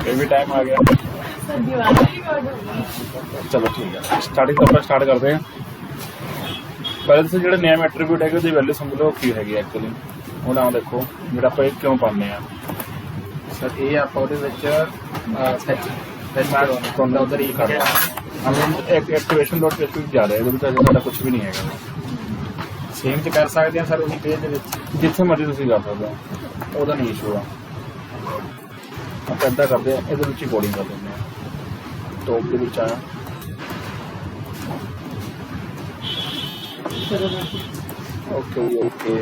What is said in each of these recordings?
ये भी टाइम आ गया। चलो ठीक है, स्टार्टिंग तो अपना स्टार्ट करते हैं। पहले तो जो नेम एट्रीब्यूट है ਉਹਦੀ ਵੈਲਿਊ ਸਮਝ ਲਓ ਕੀ ਹੈਗੀ ਐਕਚੁਅਲੀ। ਹੁਣ ਆਹ ਦੇਖੋ ਜਿਹੜਾ ਆਪਾਂ ਇਹ ਕਿਉਂ ਪਾਉਂਦੇ ਆ ਸਰ ਇਹ ਆਪਾਂ ਉਹਦੇ ਵਿੱਚ ਤੁਹਾਨੂੰ ਉਧਰ ਹੀ ਕਰਦਾ ਹਮ ਇੱਕ ਐਕਟੀਵੇਸ਼ਨ ਡਾਟ ਪੀਐਚਪੀ ਜਾ ਰਿਹਾ ਇਹਦੇ ਵਿੱਚ ਅਜੇ ਸਾਡਾ ਕੁਝ ਵੀ ਨਹੀਂ ਹੈਗਾ। ਸੇਮ ਤੇ ਕਰ ਸਕਦੇ ਆ ਸਰ ਉਹੀ ਪੇਜ ਦੇ ਵਿੱਚ ਜਿੱਥੇ ਮਰਜ਼ੀ ਤੁਸੀਂ ਕਰ ਸਕਦੇ ਹੋ, ਉਹਦਾ ਨਹੀਂ ਇਸ਼ੂ ਆ। ਆਪਾਂ ਇੱਦਾਂ ਕਰਦੇ ਆ, ਇਹਦੇ ਵਿੱਚ ਹੀ ਕੋਡਿੰਗ ਕਰ ਦਿੰਦੇ ਆ। ਟੌਪ ਦੇ ਵਿੱਚ ਆਇਆ ਓਕੇ ਓਕੇ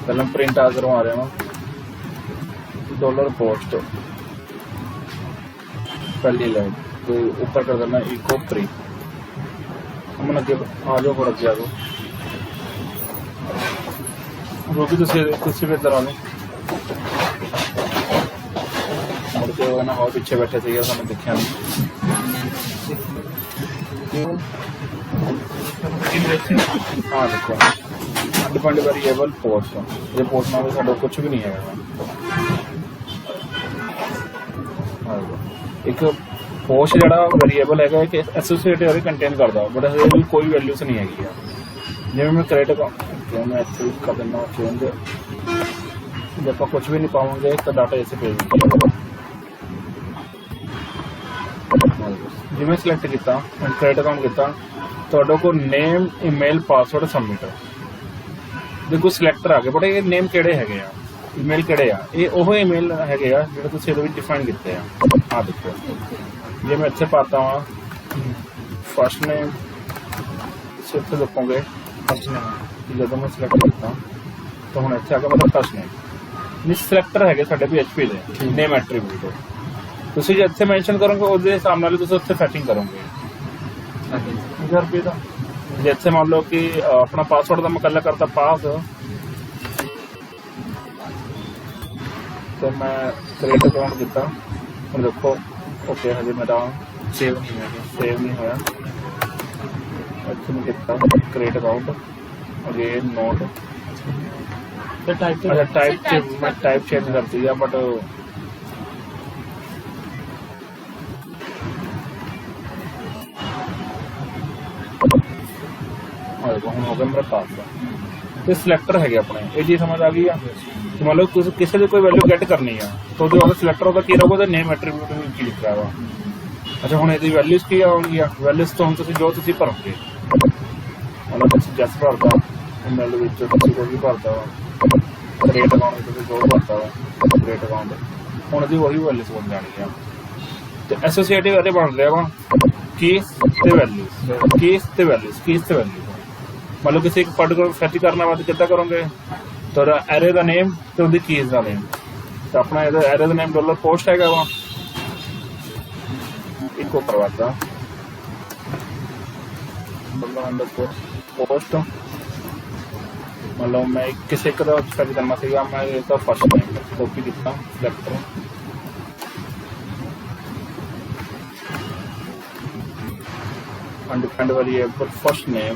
ਪਹਿਲਾਂ ਪ੍ਰਿੰਟ ਆ ਕਰਵਾ ਰਿਹਾ ਨਾ डॉलर पोस्ट पहली लाइन तो ऊपर कर देना इको 3 हम अगे आ जाओ और अगे आ जाओ वो भी तुसी भी इधर आ लो मुड़ के ना और पीछे बैठे थे सामने देखा हाँ देखो डिपेंड वेरिएबल पोस्ट ये पोस्ट में साडा कुछ भी नहीं है। एक पोस्ट जो वेरीएबल है कि एसोसीएट कंटेन करता बट अभी कोई वैल्यूज नहीं हैगी जिवें मैं क्रिएट क्यों मैं इतने कर देना चेंज जब आप कुछ भी नहीं पाओगे तो डाटा इसे पेज जिवें सिलेक्ट किया क्रिएट अकाउंट किया तो को नेम ईमेल पासवर्ड सबमिट देखो सिलेक्टर आ गए बट ये नेम किहड़े हैगे आ ईमेल किहड़े आ ये ओह ईमेल हैगे आ जिहड़े तुसीं इहदे विच डिफाइन कीते आ। हाँ देखो जे मैं इत्थे पाता हाँ फर्स्ट नेम इसे इत्थे लिखोगे फर्स्ट नेम जब मैं सिलेक्ट किया तो हुण इत्थे आके मतलब फर्स्ट नेम सिलेक्टर है साडे PHP दे नेम एट्रीब्यूट तुसीं जे इत्थे मैंशन करोगे उसदे हिसाब नाल तुसीं उत्थे सेटिंग करोगे 1000 रुपये का। जे इत्थे मान लो कि अपना पासवर्ड का मैं कल्ला करता पास तो मैं क्रिएट अकाउंट किया और देखो ओके हजे मेरा सेव नहीं होया इत्थे मैं क्रिएट अकाउंट अगेन नोट अच्छा टाइप चेंज कर दी है बट हम हो गया मेरा पास तो सिलेक्टर है अपने ये चीज समझ आ गई है कि मान लो किसी की कोई वैल्यू गेट करनी है तो सिलेक्टर होगा की रहोगा नेम एट्रीब्यूट की लिखा वा। अच्छा हम ये वैल्यूज की आउगी वैल्यूज तो हम जो भरोगे मतलब जस भरता ईमेल जो भी भरता वा क्रिएट अकाउंट जो भरता वा क्रिएट अकाउंट हूँ वही वैल्यूज बन जानी तो एसोसीएटिव अरे बन रहा वा कीज ते वैल्यूज मतलब किसी एक पर्टिकुलर फैच करना वा तो कितना करोगे तो एरे का नेम तो उसकी कीज का नेम तो अपना एरे का नेम डॉलर पोस्ट है वा इको करवाता पोस्ट मतलब मैं किसी एक फैच करना सीगा मैं इसका फर्स्ट नेम कॉपी किया select undefined variable first name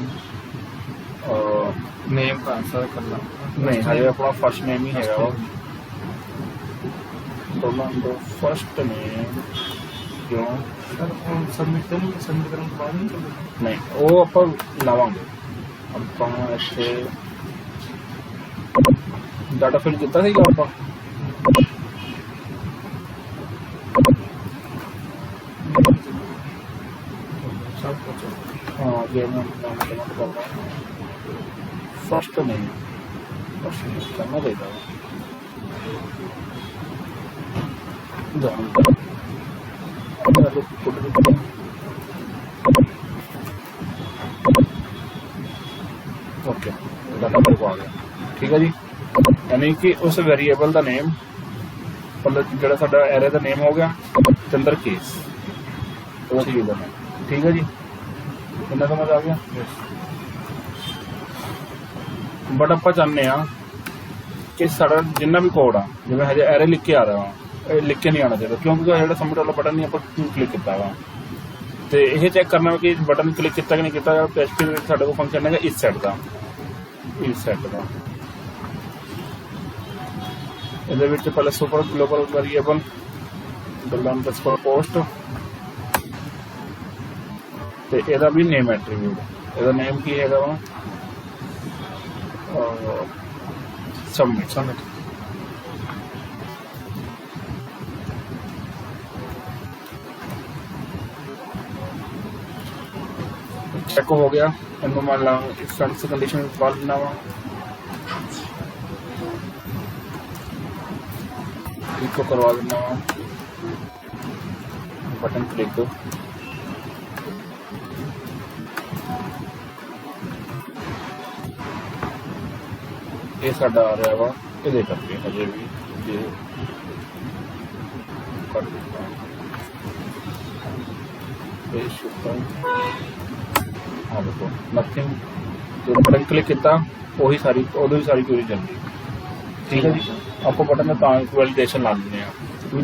name का आंसर करना नहीं हजे अपना फर्स्ट नेम ही है फर्स्ट नेम क्यों सबमिट करने के बाद नहीं वो आप लावांगे आप इतने डाटा फिल किया आप हाँ जो फर्स्ट नहीं करना चाहिए ओके डाटा मेरे को आ गया ठीक है जी यानी कि उस वेरीएबल का नेम मतलब जो साडा एरे का नेम हो गया चंद्र केस ठीक है जी इन्ना समझ आ गया। बट आप चाहते हैं कि सारा जिन्ना भी कोड आ जिवें हजे एरे लिख के आ रहा वा लिख के नहीं आना चाहिए क्योंकि जो सबमिट वाला बटन नहीं आप क्लिक किया वा तो यह चेक करना कि बटन क्लिक किया कि नहीं किया PHP साडे कोल फंक्शन है इस सैट का ਇਹਦੇ ਵਿੱਚ ਪਹਿਲੇ ਸੁਪਰ ਗਲੋਬਲ ਵੇਰੀਏਬਲ $_post ਤੇ ਇਹਦਾ ਵੀ ਨੇਮ ਐਟਰੀਬਿਊਟ, ਇਹਦਾ ਨੇਮ ਕੀ ਹੈਗਾ ਵਾ ਸਬਮਿਟ। ਚੈੱਕ ਹੋ ਗਿਆ। ਇਹਨੂੰ ਮੰਨ ਲਾ ਸੈਂਸ ਕੰਡੀਸ਼ਨ ਪਾ ਦੇਣਾ ਵਾ, इको करवा देना बटन क्लिक दो। ये साडा आ रहा वा ये करके अजे भी ये कर देता हाँ देखो नथिंग। जो बटन क्लिक किया वही सारी उदो सारी क्वेरी चल गई। ठीक है जी, आपको बटन में वैलिडेशन ला देने हैं।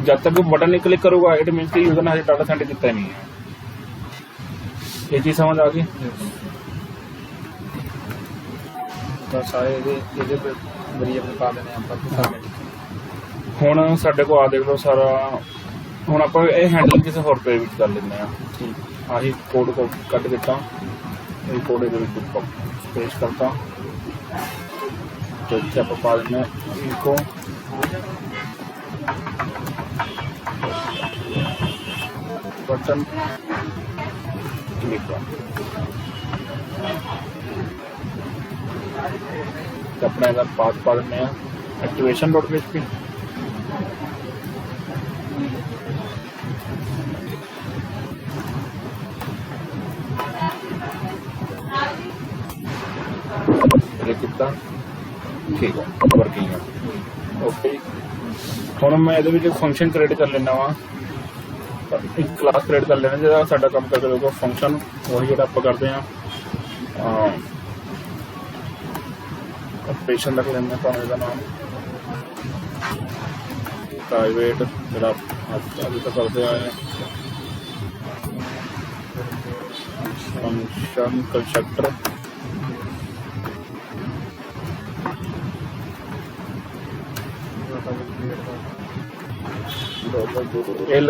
जब तक बटन नहीं क्लिक करूंगा इट मीन कि यूजर ने हजे डाटा सेंड किया नहीं है। ये चीज समझ आ गई? तो सारे ये वेरिएबल पा देने ਆਪਾਂ ਹੁਣ ਸਾਡੇ ਕੋਲ ਆ ਦੇਖ ਲਓ ਸਾਰਾ। ਹੁਣ ਆਪਾਂ ਇਹ ਹੈਂਡਲ ਕਿਸੇ ਹੋਰ ਪੇਜ ਵਿੱਚ ਕਰ ਲੈਂਦੇ ਆ। ਠੀਕ, ਆਹੀ ਕੋਡ को ਕੱਢ ਦਿੱਤਾ, ਇਹ ਕੋਡ ਇਹਦੇ ਵਿੱਚ ਪੇਸਟ ਕਰਤਾ तो क्या पा देना इनको बटन क्लिक अपना इधर पाथ पा देने activation.php कितना ठीक है वर्किंग है। ओके ਹੁਣ मैं ਇਹਦੇ ਵਿੱਚ फंक्शन क्रिएट कर लेना वा, एक क्लास क्रिएट कर लेना ਜਿਹੜਾ ਸਾਡਾ ਕੰਮ ਕਰਦੇ ਰਹੂਗਾ फंक्शन वही ਜਿਹੜਾ ਆਪਾਂ ਕਰਦੇ ਆ। ऑपरेशन रख लेना ਭਾਵੇਂ ਇਹਦਾ ਨਾਮ प्राइवेट ਜਿਹੜਾ अभी तक करते आए हैं फंक्शन कंस्ट्रक्टर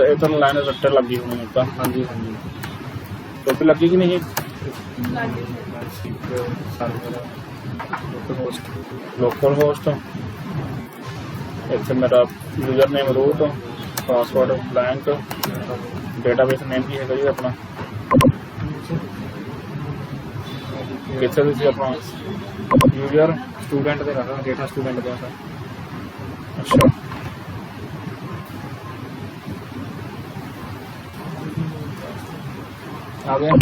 इधर लाइन रट्टे लगी हुई है। हाँ जी हाँ जी, टोपी लगी कि नहीं? लोकल होस्ट इतने मेरा user name root, password blank, database name की है जी अपना कितने अपना यूजर स्टूडेंट दे रखा डेटा स्टूडेंट का। अच्छा आ गया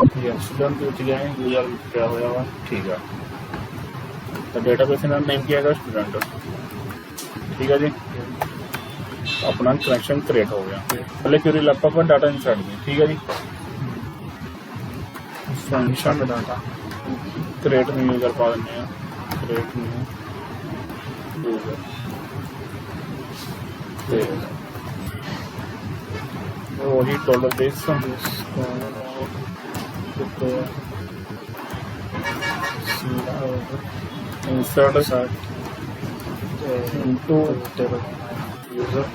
स्टूडेंट पूछ गया यूजर क्या होया वा। ठीक है, तो डेटाबेस का नेम क्या है स्टूडेंट। ठीक है जी, अपना कनेक्शन क्रिएट हो गया। पहले क्वेरी लैपटॉप पर डाटा इंसर्ट दी। ठीक है जी, function data create new user पा देने हैं, क्रिएट न्यू यूजर वही dollar base insert into user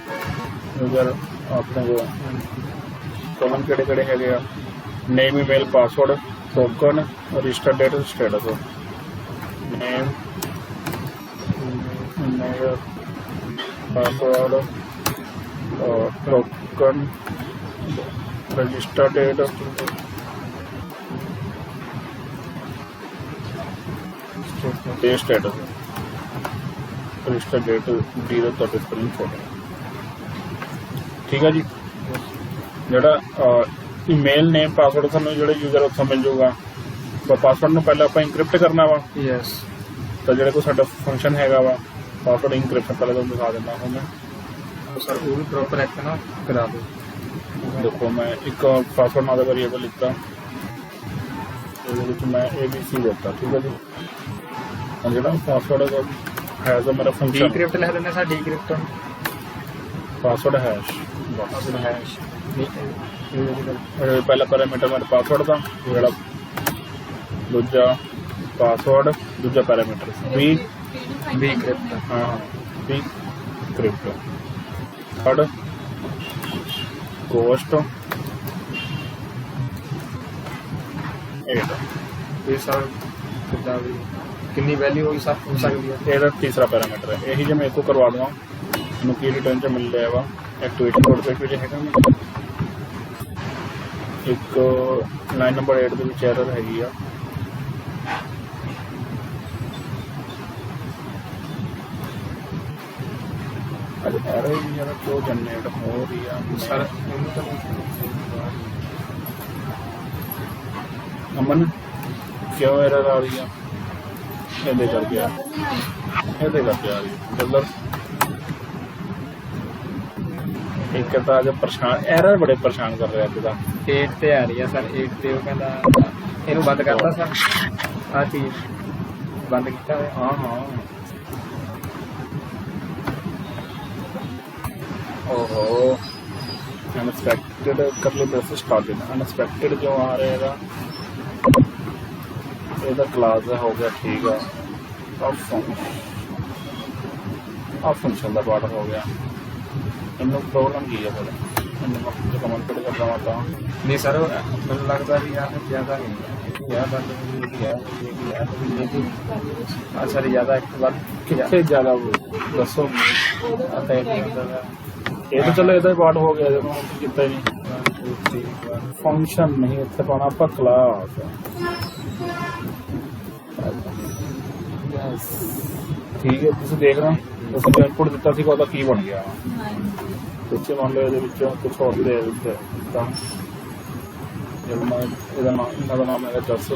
अपने को कॉलम केड़े है name email password token register date status name email password token register date status register date zero तो spelling photo. ठीक है जी, जोड़ा ईमेल नेम पासवर्ड सानू जो यूजर उत्थों मिल जाऊगा। पासवर्ड में पहले आप इंक्रिप्ट करना वा। यस, तो जो कोई साडा फंक्शन हैगा वा पासवर्ड इंक्रिप्शन पहले तो दिखा देना हूँ मैं। तो सर वो भी प्रॉपर एक्ट ना करा दो। देखो मैं एक पासवर्ड नाम का वेरिएबल लिखता, मैं ABC देता। ठीक है जी, जो पासवर्ड है तो मेरा फंक्शन डीक्रिप्ट लिख देना sir, decrypt password hash password hash पहला पैरामीटर मेरा पासवर्ड था, जो दूजा पासवर्ड दूजा पैरामीटर बी क्रिप्ट। हाँ बी ਇਨਕ੍ਰਿਪਟ ਥਰਡ ਕੋਸਟ 8 ਇਹ ਸਰ ਕਿੱਦਾਂ ਵੀ ਕਿੰਨੀ ਵੈਲਿਊ ਹੋਈ ਸਰ ਹੋ ਸਕਦੀ ਹੈ? ਇਹਦਾ ਤੀਸਰਾ ਪੈਰਾਮੀਟਰ ਹੈ ਇਹੀ ਜੇ ਮੈਂ ਇੱਕੋ ਕਰਵਾ ਦਵਾਂ ਮੈਨੂੰ ਕੀ ਰਿਟਰਨ ਚ ਮਿਲ ਰਿਹਾ ਵਾ ਐਕਟੀਵੇਸ਼ਨ ਕੋਡ ਤੇ ਵਿੱਚ ਹੈਗਾ ਇੱਕ ਲਾਈਨ ਨੰਬਰ 8 ਦੇ ਵਿੱਚ ਐਰਰ ਹੈਗੀ ਆ ਅਰੇ ਐਰਰ ਹੀ ਯਾਰ ਕਿਉਂ ਜਨਰੇਟ ਹੋ ਰਹੀ ਆ ਸਰ ਇਹਨੂੰ ਤਾਂ ਅਮਨ ਕਿਉਂ ਐਰਰ ਆ ਰਹੀ ਆ ਇਹਦੇ ਕਰਕੇ ਆ ਇਹਦੇ ਕਰਕੇ ਆ ਰਹੀ ਹੈ ਮਤਲਬ ਇੱਕ ਤਾਂ ਅੱਜ ਪਰੇਸ਼ਾਨ ਐਰਰ ਬੜੇ ਪਰੇਸ਼ਾਨ ਕਰ ਰਿਹਾ ਅੱਜ ਦਾ 8 ਤੇ ਆ ਰਹੀ ਹੈ ਸਰ 8 ਤੇ ਉਹ ਕਹਿੰਦਾ ਇਹਨੂੰ ਬੰਦ ਕਰਤਾ ਸਰ ਆਹ ਚੀਜ਼ ਬੰਦ ਕੀਤਾ ਹੋਇਆ ਹਾਂ ਹਾਂ ਓਹੋ ਅਨਐਕਸਪੈਕਟਡ ਕਰ ਲੋ ਬਸ ਸਟਾਰਟਡ ਅਨਐਕਸਪੈਕਟਡ ਜੋ ਆ ਰਿਹਾ ਹੈਗਾ ਇਹਦਾ ਕਲਾਸ ਦਾ ਹੋ ਗਿਆ ਠੀਕ ਆ ਆ ਫੰਕਸ਼ਨ ਦਾ ਪਾਰਟ ਹੋ ਗਿਆ ਇਹਨੂੰ ਪ੍ਰੋਬਲਮ ਕੀ ਹੈ ਫਿਰ ਇਹਨੂੰ ਮੈਂ ਕਮੈਂਟ ਕਰਦਾ ਹਾਂ ਤਾਂ ਨਹੀਂ ਸਰ ਮੈਨੂੰ ਲੱਗਦਾ ਵੀ ਆਹ ਜ਼ਿਆਦਾ ਨਹੀਂ ਜ਼ਿਆਦਾ ਆ ਸਰ ਜ਼ਿਆਦਾ ਇੱਕ ਵਾਰ ਕਿੱਥੇ ਜ਼ਿਆਦਾ ਦੱਸੋ आता है ਇਹ ਤਾਂ ਚਲੋ ਇਹਦਾ ਪਾਰਟ ਹੋ ਗਿਆ ਜਦੋਂ ਕੀਤਾ ਹੀ ਨਹੀਂ ਫੰਕਸ਼ਨ ਨਹੀਂ ਇੱਥੇ ਪਾਉਣਾ ਆਪਾਂ ਕਲਾਸ ਠੀਕ ਹੈ ਤੁਸੀਂ ਦੇਖ ਰਹੇ ਹੋ ਤੁਸੀਂ ਜੋ ਇਨਪੁਟ ਦਿੱਤਾ ਸੀ ਉਹਦਾ ਕੀ ਬਣ ਗਿਆ ਪਿੱਛੇ ਮੰਨ ਲਓ ਇਹਦੇ ਵਿੱਚੋਂ ਕੁਝ ਹੋਰ ਦੇ ਦਿੱਤਾ ਤਾਂ ਜਦੋਂ ਮੈਂ ਇਹਦਾ ਨਾਮ ਹੈਗਾ ਜਸ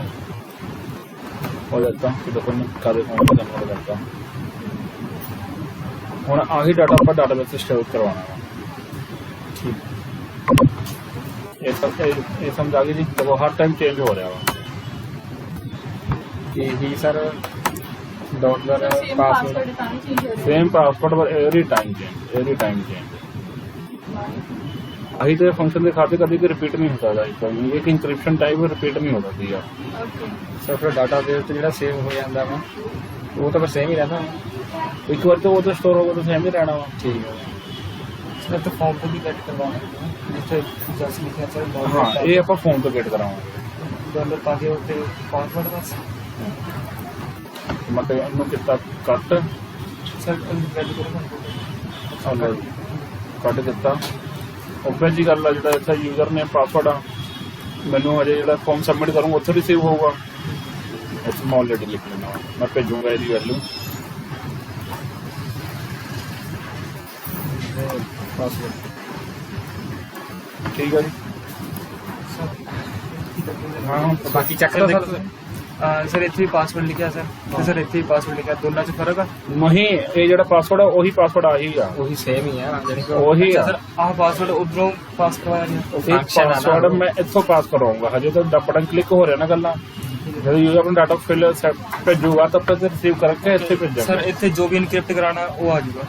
ਹੋ ਜਾਂਦਾ ਕਿ ਦੇਖੋ ਕਾਦੇ ਫੋਨ ਦਾ ਨੰਬਰ ਕਰਤਾ ਹੁਣ ਆਹੀ ਡਾਟਾ ਆਪਾਂ ਡਾਟਾਬੇਸ ਵਿੱਚ ਸਟੋਰ ਕਰਵਾਉਣਾ ਹੈ ਠੀਕ ਇਹ ਸਮਝ ਆ ਗਈ ਜੀ ਦੇਖੋ ਹਰ ਟਾਈਮ ਚੇਂਜ ਹੋ ਰਿਹਾ ਵਾ कि ही sir dollar password same password पर एवरी टाइम चेंज अही तो फंक्शन दिखाते कभी भी रिपीट नहीं होता था एक इंक्रिप्शन टाइप रिपीट नहीं होता थी यार सर फिर डाटा बेस तो जो सेव हो जाता वा वो तो फिर सेम ही रहता एक बार तो वो तो स्टोर होगा तो सेम ही रहना वा ठीक है सर तो फॉर्म को भी कट करवाना जिससे जैसे लिखा सर हाँ ये आप फोन तो गेट करावांगे डॉलर पाके होते पासवर्ड बस मतलब इन्हों कितना कट सर कट करो कट दिता ओपन जी गल जो इतना यूजर ने पासवर्ड आ मैनू अजे जो फॉर्म सबमिट करूँगा उत्थे रिसीव होगा इसमें ऑलरेडी लिख लेना मैं भेजूंगा इसकी वैल्यू पासवर्ड ठीक है जी हाँ तो बाकी चेक करो सर सर इतने पासवर्ड लिखा सर तो सर इतने पासवर्ड लिखा दोनों च फर्क है नहीं ये जो पासवर्ड है वही पासवर्ड आही आ वही सेम ही है वही सर आह पासवर्ड उधरों पास करवाया पासवर्ड मैं इतों पास करवाऊंगा हजे तो बटन क्लिक हो रहा ना गल्ला जब यूजर अपना डाटा फिल भेजूगा तब तक रिसीव करके इतने भेजा सर इतने जो भी इनक्रिप्ट कराना वो आ जाएगा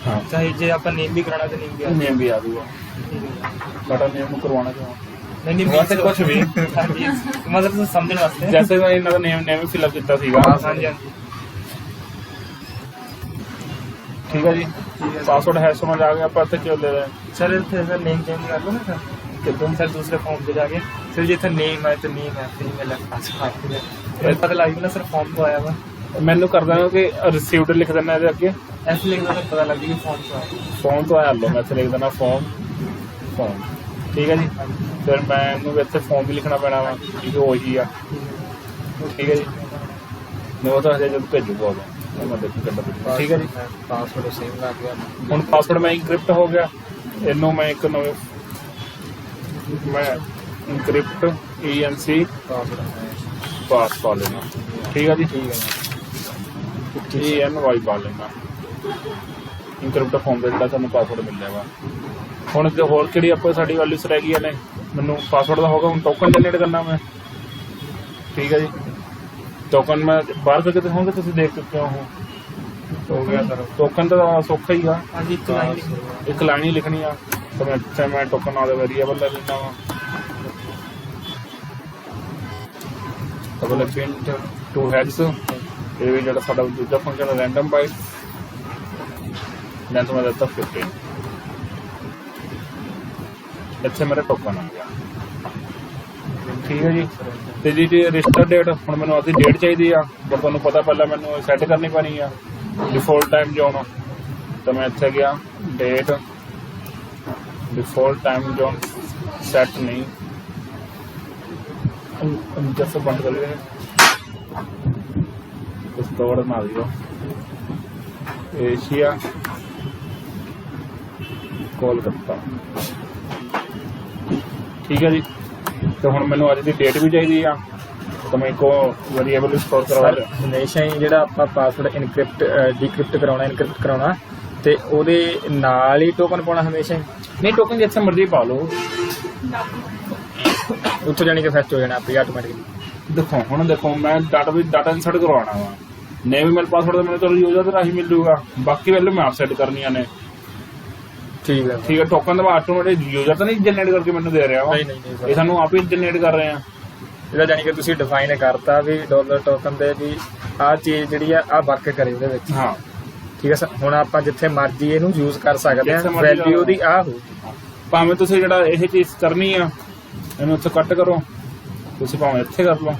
हाँ चाहे जे आप नेम भी कराना तो नेम भी आ नेम भी आ जाऊगा डाटा नेम करवाना चाहूँ नहीं वैसे कुछ भी मतलब तो समझने वास्ते जैसे मैं इन्होंने नेम ही फिलअप किया सीगा हाँ जी ठीक है जी पासवर्ड है समझ आ गया पर क्यों ले रहे हैं सर सर नेम चेंज कर लो ना सर कितने सर दूसरे फॉर्म पे जाके सर जितना नेम है तो नेम है फीमेल है पासवर्ड पता लग ना सर फॉर्म तो आया हुआ मैनू कर देना कि रिसीव्ड लिख देना है अगे ऐसे लिख देना पता लग गया फॉर्म तो आया फॉर्म तो आया लो मैं लिख देना फॉर्म ठीक है जी फिर मैं इतने फॉर्म भी लिखना पैना वा क्योंकि वही आ ठीक है जी मैं वो तो हजे जब भेजूगा उदों ठीक है जी पासवर्ड सेम लग गया हूँ पासवर्ड मैं इंक्रिप्ट हो गया इनू मैं एक नवे मैं इंक्रिप्ट ENC पास पा लेना ठीक है जी ठीक है ENY पा लेना इंक्रिप्ट फॉर्म का जो पासवर्ड मिल जाएगा ਹੁਣ ਤੇ ਹੋਰ ਕਿਹੜੀ ਆਪਾਂ ਸਾਡੀ ਵੈਲਿਊਸ ਰਹਿ ਗਈਆਂ ਨੇ ਮੈਨੂੰ ਪਾਸਵਰਡ ਦਾ ਹੋਗਾ ਹੁਣ ਟੋਕਨ ਜਨਰੇਟ ਕਰਨਾ ਮੈਂ ਠੀਕ ਹੈ ਜੀ ਟੋਕਨ ਮੈਂ ਬਾਹਰ ਕਰਕੇ ਦਿਖਾਉਂਗਾ ਤੁਸੀਂ ਦੇਖ ਸਕਦੇ ਹੋ ਹੋ ਗਿਆ ਸਰ ਟੋਕਨ ਤਾਂ ਸੌਖਾ ਹੀ ਆ ਹਾਂਜੀ ਇੱਕ ਲਾਈਨ ਹੀ ਲਿਖਣੀ ਆ ਤਾਂ ਮੈਂ ਟੋਕਨ ਨਾਲ ਵੇਰੀਏਬਲ ਲੈ ਲੈਂਦਾ ਵਾਂ ਡਬਲ ਪ੍ਰਿੰਟ ਟੂ ਹੈਡਸ ਇਹ ਵੀ ਜਿਹੜਾ ਸਾਡਾ ਦੂਜਾ ਫੰਕਸ਼ਨ ਰੈਂਡਮ ਬਾਈਟ ਲੈਂਥ ਮੈਂ ਦਿੱਤਾ 15। ਇੱਥੇ ਮੇਰਾ ਟੋਕਨ ਆ ਗਿਆ। ਠੀਕ ਹੈ ਜੀ। ਤੇ ਜੀ ਰਜਿਸਟਰ ਡੇਟ, ਹੁਣ ਮੈਨੂੰ ਆਪਦੀ ਡੇਟ ਚਾਹੀਦੀ ਆ, ਪਰ ਤੁਹਾਨੂੰ ਪਤਾ ਪਹਿਲਾਂ ਮੈਨੂੰ ਸੈੱਟ ਕਰਨੀ ਪੈਣੀ ਆ ਡਿਫੋਲਟ ਟਾਈਮ ਜ਼ੋਨ। ਤਾਂ ਮੈਂ ਇੱਥੇ ਗਿਆ, date default time zone set नहीं, जैसे बंद कर लिया कुछ तो बना दियो। एशिया कोलकाता, ठीक है जी। तो हुण मैनूं अज दी डेट भी चाहिए आ, तो मैं को वेरिएबल स्टोर करवा लिया। हमेशा ही जिहड़ा आपां पासवर्ड इनक्रिप्ट डिक्रिप्ट कराउणा इनक्रिप्ट कराउणा ते ओहदे नाल ही टोकन पाउणा हमेशा ही नहीं, टोकन जिथे मर्जी पा लो, उत्थे जानी कि फैच हो जाना आपे ऑटोमेटिकली। देखो हुण देखो मैं डाटा इंसर्ट करवाना वा, नेम ईमेल पासवर्ड मैंने चलो यूजर राही मिल जूगा, बाकी वैल्यू मैं आप सेट करनियां ने। ठीक है। टोकन तो मैं ऑटोमेटिक यूजर तो नहीं जनरेट करके मैंने दे रहा वा, ये सानू आप ही जनरेट कर रहे हैं। ਇਹਦਾ ਜਾਨੀ ਕਿ ਤੁਸੀਂ ਡਿਫਾਈਨ ਕਰਤਾ ਵੀ ਡਾਲਰ ਟੋਕਨ ਦੇ ਵੀ ਆਹ ਚੀਜ਼ ਜਿਹੜੀ ਆ ਵਰਕ ਕਰੇ ਉਹਦੇ ਵਿੱਚ। ਹਾਂ ਠੀਕ ਹੈ ਸਰ। ਹੁਣ ਆਪਾਂ ਜਿੱਥੇ ਮਰਜ਼ੀ ਇਹਨੂੰ ਯੂਜ਼ ਕਰ ਸਕਦੇ ਹਾਂ, ਵੈਲਿਊ ਦੀ ਆ ਹੋ ਭਾਵੇਂ ਤੁਸੀਂ ਜਿਹੜਾ ਇਹ ਚੀਜ਼ ਕਰਨੀ ਆ ਇਹਨੂੰ ਉੱਥੇ ਕੱਟ ਕਰੋ, ਤੁਸੀਂ ਭਾਵੇਂ ਇੱਥੇ ਕਰ ਲਓ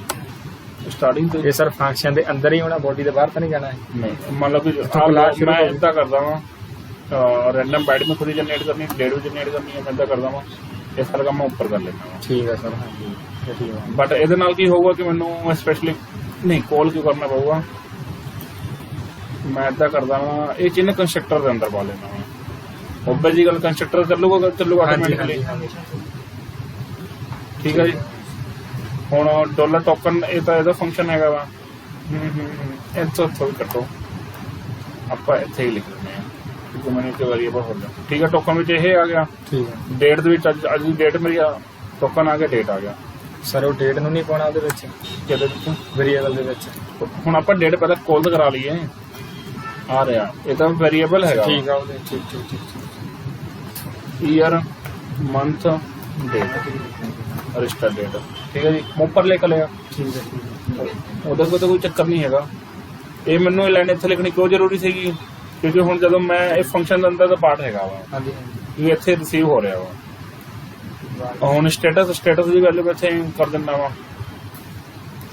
ਸਟਾਰਟਿੰਗ ਤੋਂ। ਇਹ ਸਰ ਫੰਕਸ਼ਨ ਦੇ ਅੰਦਰ ਹੀ ਹੋਣਾ, ਬੋਡੀ ਦੇ ਬਾਹਰ ਤਾਂ ਨਹੀਂ ਜਾਣਾ ਹੈ। ਨਹੀਂ ਮਤਲਬ ਕਿ ਮੈਂ ਇਦਾਂ ਕਰਦਾ ਵਾਂ, ਰੈਂਡਮ ਬਾਈਟ ਮੈਂ ਖੁਦ ਹੀ ਜਨਰੇਟ ਕਰਨੀ, ਡੇਟ ਵੀ ਜਨਰੇਟ ਕਰਨੀ ਹੈ, ਮੈਂ ਇਦਾਂ ਕਰਦਾ ਵਾਂ। ਇਹ ਸਾਰਾ ਕੰਮ ਮੈਂ ਉੱਪਰ ਕਰ ਲੈਂਦਾ ਵਾਂ। ਠੀਕ ਹੈ ਸਰ। ਹਾਂਜੀ ਬਟ ਇਹਦੇ ਨਾਲ ਕੀ ਹੋਊਗਾ ਕਿ ਮੈਨੂੰ ਸਪੈਸ਼ਲੀ ਨਹੀਂ ਕਾਲ ਕਿਉਂ ਕਰਨਾ ਪਊਗਾ, ਮੈਂ ਇਦਾਂ ਕਰਦਾ ਵਾਂ ਇਹ ਚਿੰਨ ਕੰਸਟਰਕਟਰ ਦੇ ਅੰਦਰ ਪਾ ਲੈਣਾ ਵਾ। ਓਬੇ ਜੀ ਗੱਲ ਕੰਸਟਰਕਟਰ ਚੱਲੂਗਾ ਆਟੋਮੈਟਿਕਲੀ। ਠੀਕ ਹੈ ਜੀ। ਹੁਣ ਡਾਲਰ ਟੋਕਨ ਇਹ ਤਾਂ ਇਹਦਾ ਫੰਕਸ਼ਨ ਹੈਗਾ ਵਾ, ਇੱਥੋਂ ਵੀ ਕੱਟੋ, ਆਪਾਂ ਇੱਥੇ ਹੀ ਲਿਖ ਦਿੰਦੇ ਹਾਂ ਕਿਉਂਕਿ ਮੈਨੂੰ ਇੱਕ ਵੇਰੀਏਬਲ ਹੋ ਗਿਆ। ਠੀਕ ਹੈ। ਟੋਕਨ ਵਿੱਚ ਇਹ ਆ ਗਿਆ। ਠੀਕ ਹੈ। ਡੇਟ ਦੇ ਵਿੱਚ ਅੱਜ ਦੀ ਡੇਟ ਮੇਰੀ ਟੋਕਨ ਆ ਗਿਆ, ਡੇਟ ਆ ਗਿਆ। ਸਰ ਉਹ ਡੇਟ ਨੂੰ ਨਹੀਂ ਪਾਉਣਾ ਉਹਦੇ ਵਿੱਚ, ਕਿਹਦੇ ਵਿੱਚ? ਵੇਰੀਏਬਲ ਦੇ ਵਿੱਚ। ਹੁਣ ਆਪਾਂ ਡੇਟ ਪਹਿਲਾਂ ਕੋਲ ਕਰਾ ਲਈਏ, ਆ ਰਿਹਾ ਇਹ ਤਾਂ ਵੇਰੀਏਬਲ ਹੈਗਾ। ਠੀਕ ਆ ਉਹਦੇ। ਠੀਕ ਠੀਕ ਠੀਕ। Year month date register date, ठीक है जी। ऊपर लेकर लिया। ठीक है। उधर को तो कोई चक्कर नहीं है। ये मैनू लाइन इत्थे लिखनी क्यों जरूरी सी, क्योंकि हुण जदों मैं इस फंक्शन के अंदर दा पार्ट हैगा वा, ये इत्थे रिसीव हो रहा वा। हुण स्टेटस दी वैल्यू मैं इत्थे कर दिंदा वा।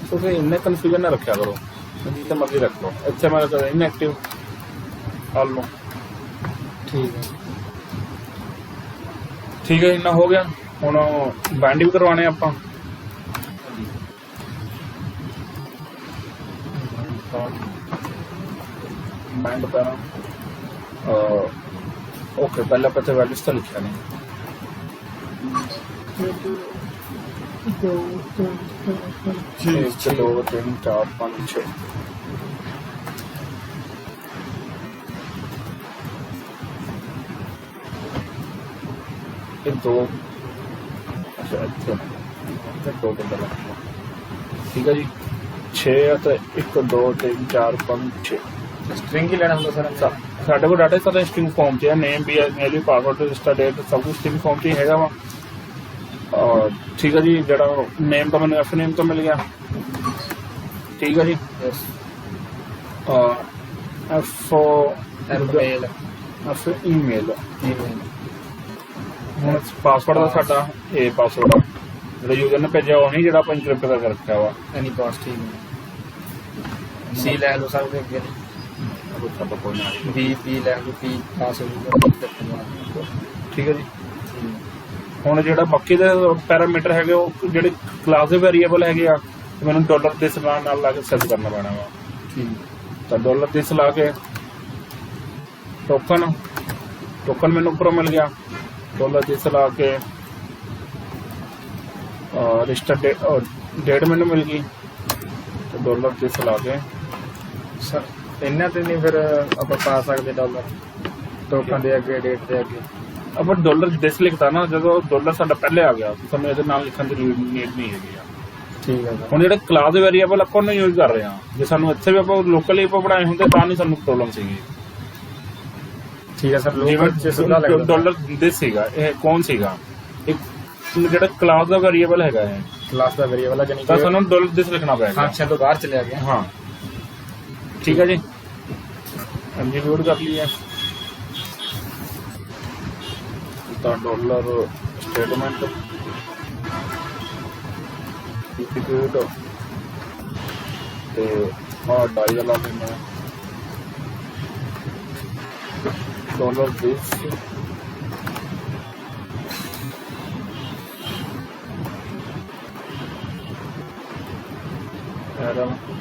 तुसीं इन्ने कन्फ्यूजन ना रखिया करो, जिथे मर्जी रख लो। इत्थे मैं इनएक्टिव कर लो। ठीक है। ठीक है, इन्ना हो गया। हुण बैंड भी करवाने आपां। बैंड पैरा ओके, पहले आप इत्थे वैल्यूज तो लिखिया नहीं। 1 2 3 4 5 6 दो। अच्छा अच्छा, दो बंदा लगता। ठीक है जी। 6 तो 1 2 3 4 5 6 स्ट्रिंग ही लेना होगा सर। साढ़े को डाटा सारा स्ट्रिंग फॉर्म च है, नेम भी है, मेल भी, पासवर्ड, रजिस्टर डेट सब कुछ स्ट्रिंग फॉर्म च ही हैगा वा। ठीक है जी। जरा नेम तो मैंने एफ नेम तो मिल गया। ठीक है जी। एफ ईमेल पासवर्ड का साडा ए पासवर्ड जो यूजर ने भेजा वो नहीं, जो आप इनक्रिप्ट करके रखा वा। एनी पास। ठीक है। सी ले लो सब अगे, बी पी ले लो, पी पास हो गया। ठीक है जी। हुण जिहड़ा बाकी दे पैरामीटर हैगे वो जिहड़े क्लास दे वेरीएबल हैगे आ, मैनूं डॉलर दिस नाल ला के सेट करना पैना वा। ठीक। तो डॉलर दिस ला के टोकन मैनूं ऊपर मिल गया। डॉलर दिस ला के रजिस्टर डेट मैनूं मिल गई। तो डॉलर दिस ला के सर इन्ना ते नहीं फिर ਆਪਾਂ ਪਾ ਸਕਦੇ ਡਾਲਰ ਟੋਕਨ ਦੇ ਅੱਗੇ, ਡੇਟ ਦੇ ਅੱਗੇ। ਆਪਾਂ ਡਾਲਰ ਦਿਸ ਲਿਖਤਾ ਨਾ, ਜਦੋਂ ਡਾਲਰ ਸਾਡਾ ਪਹਿਲੇ ਆ ਗਿਆ ਸਾਨੂੰ ਇਹਦੇ ਨਾਲ ਲਿਖਣ ਦੀ ਨੀਡ ਨਹੀਂ ਹੈਗੀ ਆ। ਠੀਕ ਹੈ। ਹੁਣ ਜਿਹੜੇ ਕਲਾਸ ਦੇ ਵੇਰੀਏਬਲ ਆਪਾਂ ਉਹਨੂੰ ਯੂਜ਼ ਕਰ ਰਹੇ ਹਾਂ, ਜੇ ਸਾਨੂੰ ਇੱਥੇ ਵੀ ਆਪਾਂ ਲੋਕਲੀ ਆਪਾਂ ਬਣਾਏ ਹੁੰਦੇ ਤਾਂ ਨਹੀਂ ਸਾਨੂੰ ਪ੍ਰੋਬਲਮ ਸੀਗੀ। ਠੀਕ ਹੈ ਸਰ। ਲੋਕਲ ਚ ਸਿੱਧਾ ਲੱਗਦਾ ਡਾਲਰ ਦਿਸ ਸੀਗਾ, ਇਹ ਕੌਣ ਸੀਗਾ? ਇੱਕ ਜਿਹੜਾ ਕਲਾਸ ਦਾ ਵੇਰੀਏਬਲ ਹੈਗਾ ਹੈ, ਕਲਾਸ ਦਾ ਵੇਰੀਏਬਲ ਹੈ, ਜਾਨੀ ਤਾਂ ਸਾਨੂੰ ਡਾਲਰ ਦਿਸ ਲਿਖਣਾ ਪਏਗਾ। ਫੰਕਸ਼ਨ ਤੋਂ ਬਾਹਰ ਚਲਿਆ ਗਿਆ। हाँ ठीक है जी। एग्जीक्यूट कर लिया। ਦਿੱਤਾ ਡਾਲਰ ਸਟੇਟਮੈਂਟ ਟਿਕਟ ਤੇ ਆਹ ਡਾਈ ਵਾਲਾ ਵੀ ਮੈਂ ਡਾਲਰ ਦਿਸ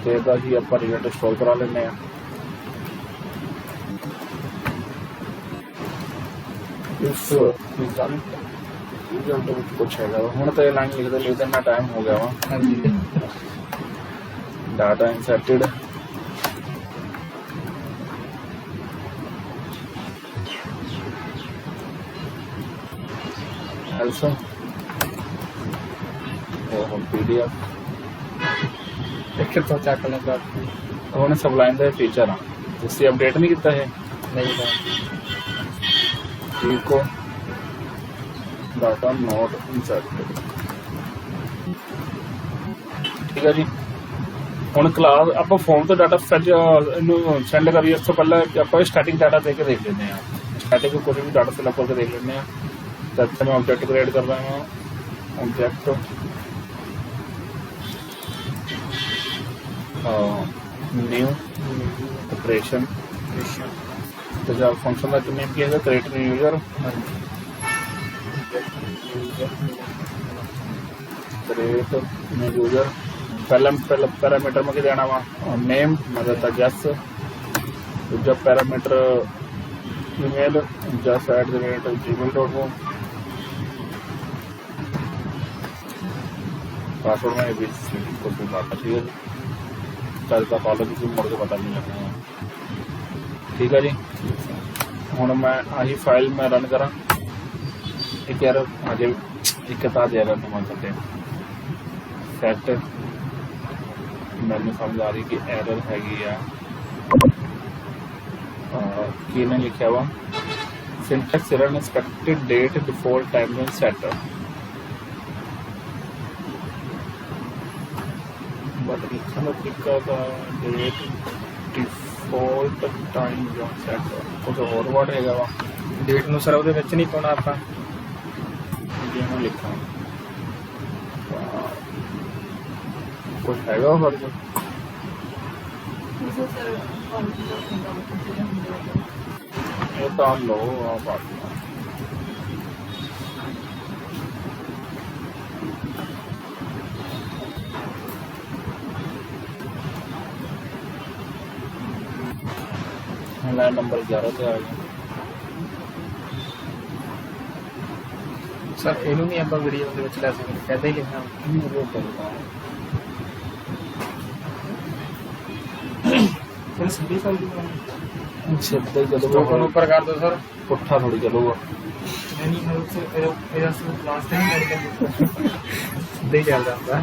ਤੇ ਦਾ ਹੀ ਆਪਾਂ ਰੇਟ ਇੰਸਟਾਲ ਕਰਾ ਲੈਂਦੇ ਆ ਇਸ ਰਿਜ਼ਲਟ ਵਿੱਚ ਕੁਛ ਹੈਗਾ ਹੁਣ ਤਾਂ ਇਹ ਲਾਈਨ ਲਿਖਦੇ ਨਾ ਟਾਈਮ ਹੋ ਗਿਆ ਵਾ ਹਾਂਜੀ ਡਾਟਾ ਇਨਸਰਟਡ also ਉਹ PDF ਇੱਕ ਤੋਂ ਚੱਕ ਲੈਂਦਾ ਉਹਨੇ ਸਬਲਾਈਨ ਦਾ ਫੀਚਰ ਆ ਤੁਸੀਂ ਅਪਡੇਟ ਨਹੀਂ ਕੀਤਾ ਹੈ ਨਹੀਂ ਤਾਂ ਠੀਕ ਹੋ ਡਾਟਾ ਨੋਟ ਇਨਸਰਟਡ ਠੀਕ ਹੈ ਜੀ ਹੁਣ ਕਲਾਸ ਆਪਾਂ ਫੋਨ ਤੋਂ ਡਾਟਾ ਫੈਚ ਇਹਨੂੰ ਸੈਂਡ ਕਰੀਏ ਉਸ ਤੋਂ ਪਹਿਲਾਂ ਆਪਾਂ ਸਟਾਰਟਿੰਗ ਡਾਟਾ ਦੇ ਕੇ ਦੇਖ ਲੈਂਦੇ ਆ ਸਟਾਰਟਿੰਗ ਕੋਈ ਵੀ ਡਾਟਾ ਫਿਲ ਅਪ ਕਰਕੇ ਦੇਖ ਲੈਂਦੇ ਆ ਤਾਂ ਇੱਥੇ ਮੈਂ ਆਬਜੈਕਟ ਕ੍ਰੀਏਟ ਕਰਦਾ ਹਾਂ ਆਬਜੈਕਟ new operation तो जब फंक्शन का नेम किया जाए create new user create new user पहला पैरामीटर में क्या देना वा नेम मैं देता जस दूसरा पैरामीटर ईमेल just@gmail.com पासवर्ड में भी कुछ भी बात ठीक है कल का कॉलेज की मुड़ के पता नहीं लगना ठीक है जी हूँ मैं आही फाइल में रन करा एक यार अजे एक एरर नहीं मान सकते सैट मैंने समझ आ रही कि एरर हैगी आ की ने लिखा हुआ syntax error unexpected date default timeline set but लिखने का तरीका का date default time zone set कुछ और वर्ड हैगा वा ਡੇਟ ਨੂੰ ਸਰ ਉਹਦੇ ਵਿੱਚ ਨਹੀਂ ਪਾਉਣਾ ਆਪਾਂ जिन्हों लिखा कुछ हैगा फर्क ये तो हम लो आप लाइन नंबर 11 पे आ गया ਸਰ ਇਹਨੂੰ ਨਹੀਂ ਆਪਾਂ ਵੀਡੀਓ ਦੇ ਵਿੱਚ ਲੈ ਸਕਦੇ ਕਹਿੰਦਾ ਹੀ ਲਿਖਣਾ ਸਰ ਸਿੱਧੀ ਸਾਈਡ ਦੀ ਸਿੱਧਾ ਹੀ ਲੋਕਾਂ चलो ਨੂੰ ਉੱਪਰ ਕਰ ਦਿਓ ਸਰ पुट्ठा थोड़ी चलूगा ਨਹੀਂ ਹੈ ਉਸ ਇਹਦਾ ਸਰ ਲਾਸਟ ਟਾਈਮ ਕਰਕੇ ਸਿੱਧਾ ਹੀ ਚੱਲਦਾ ਹੁੰਦਾ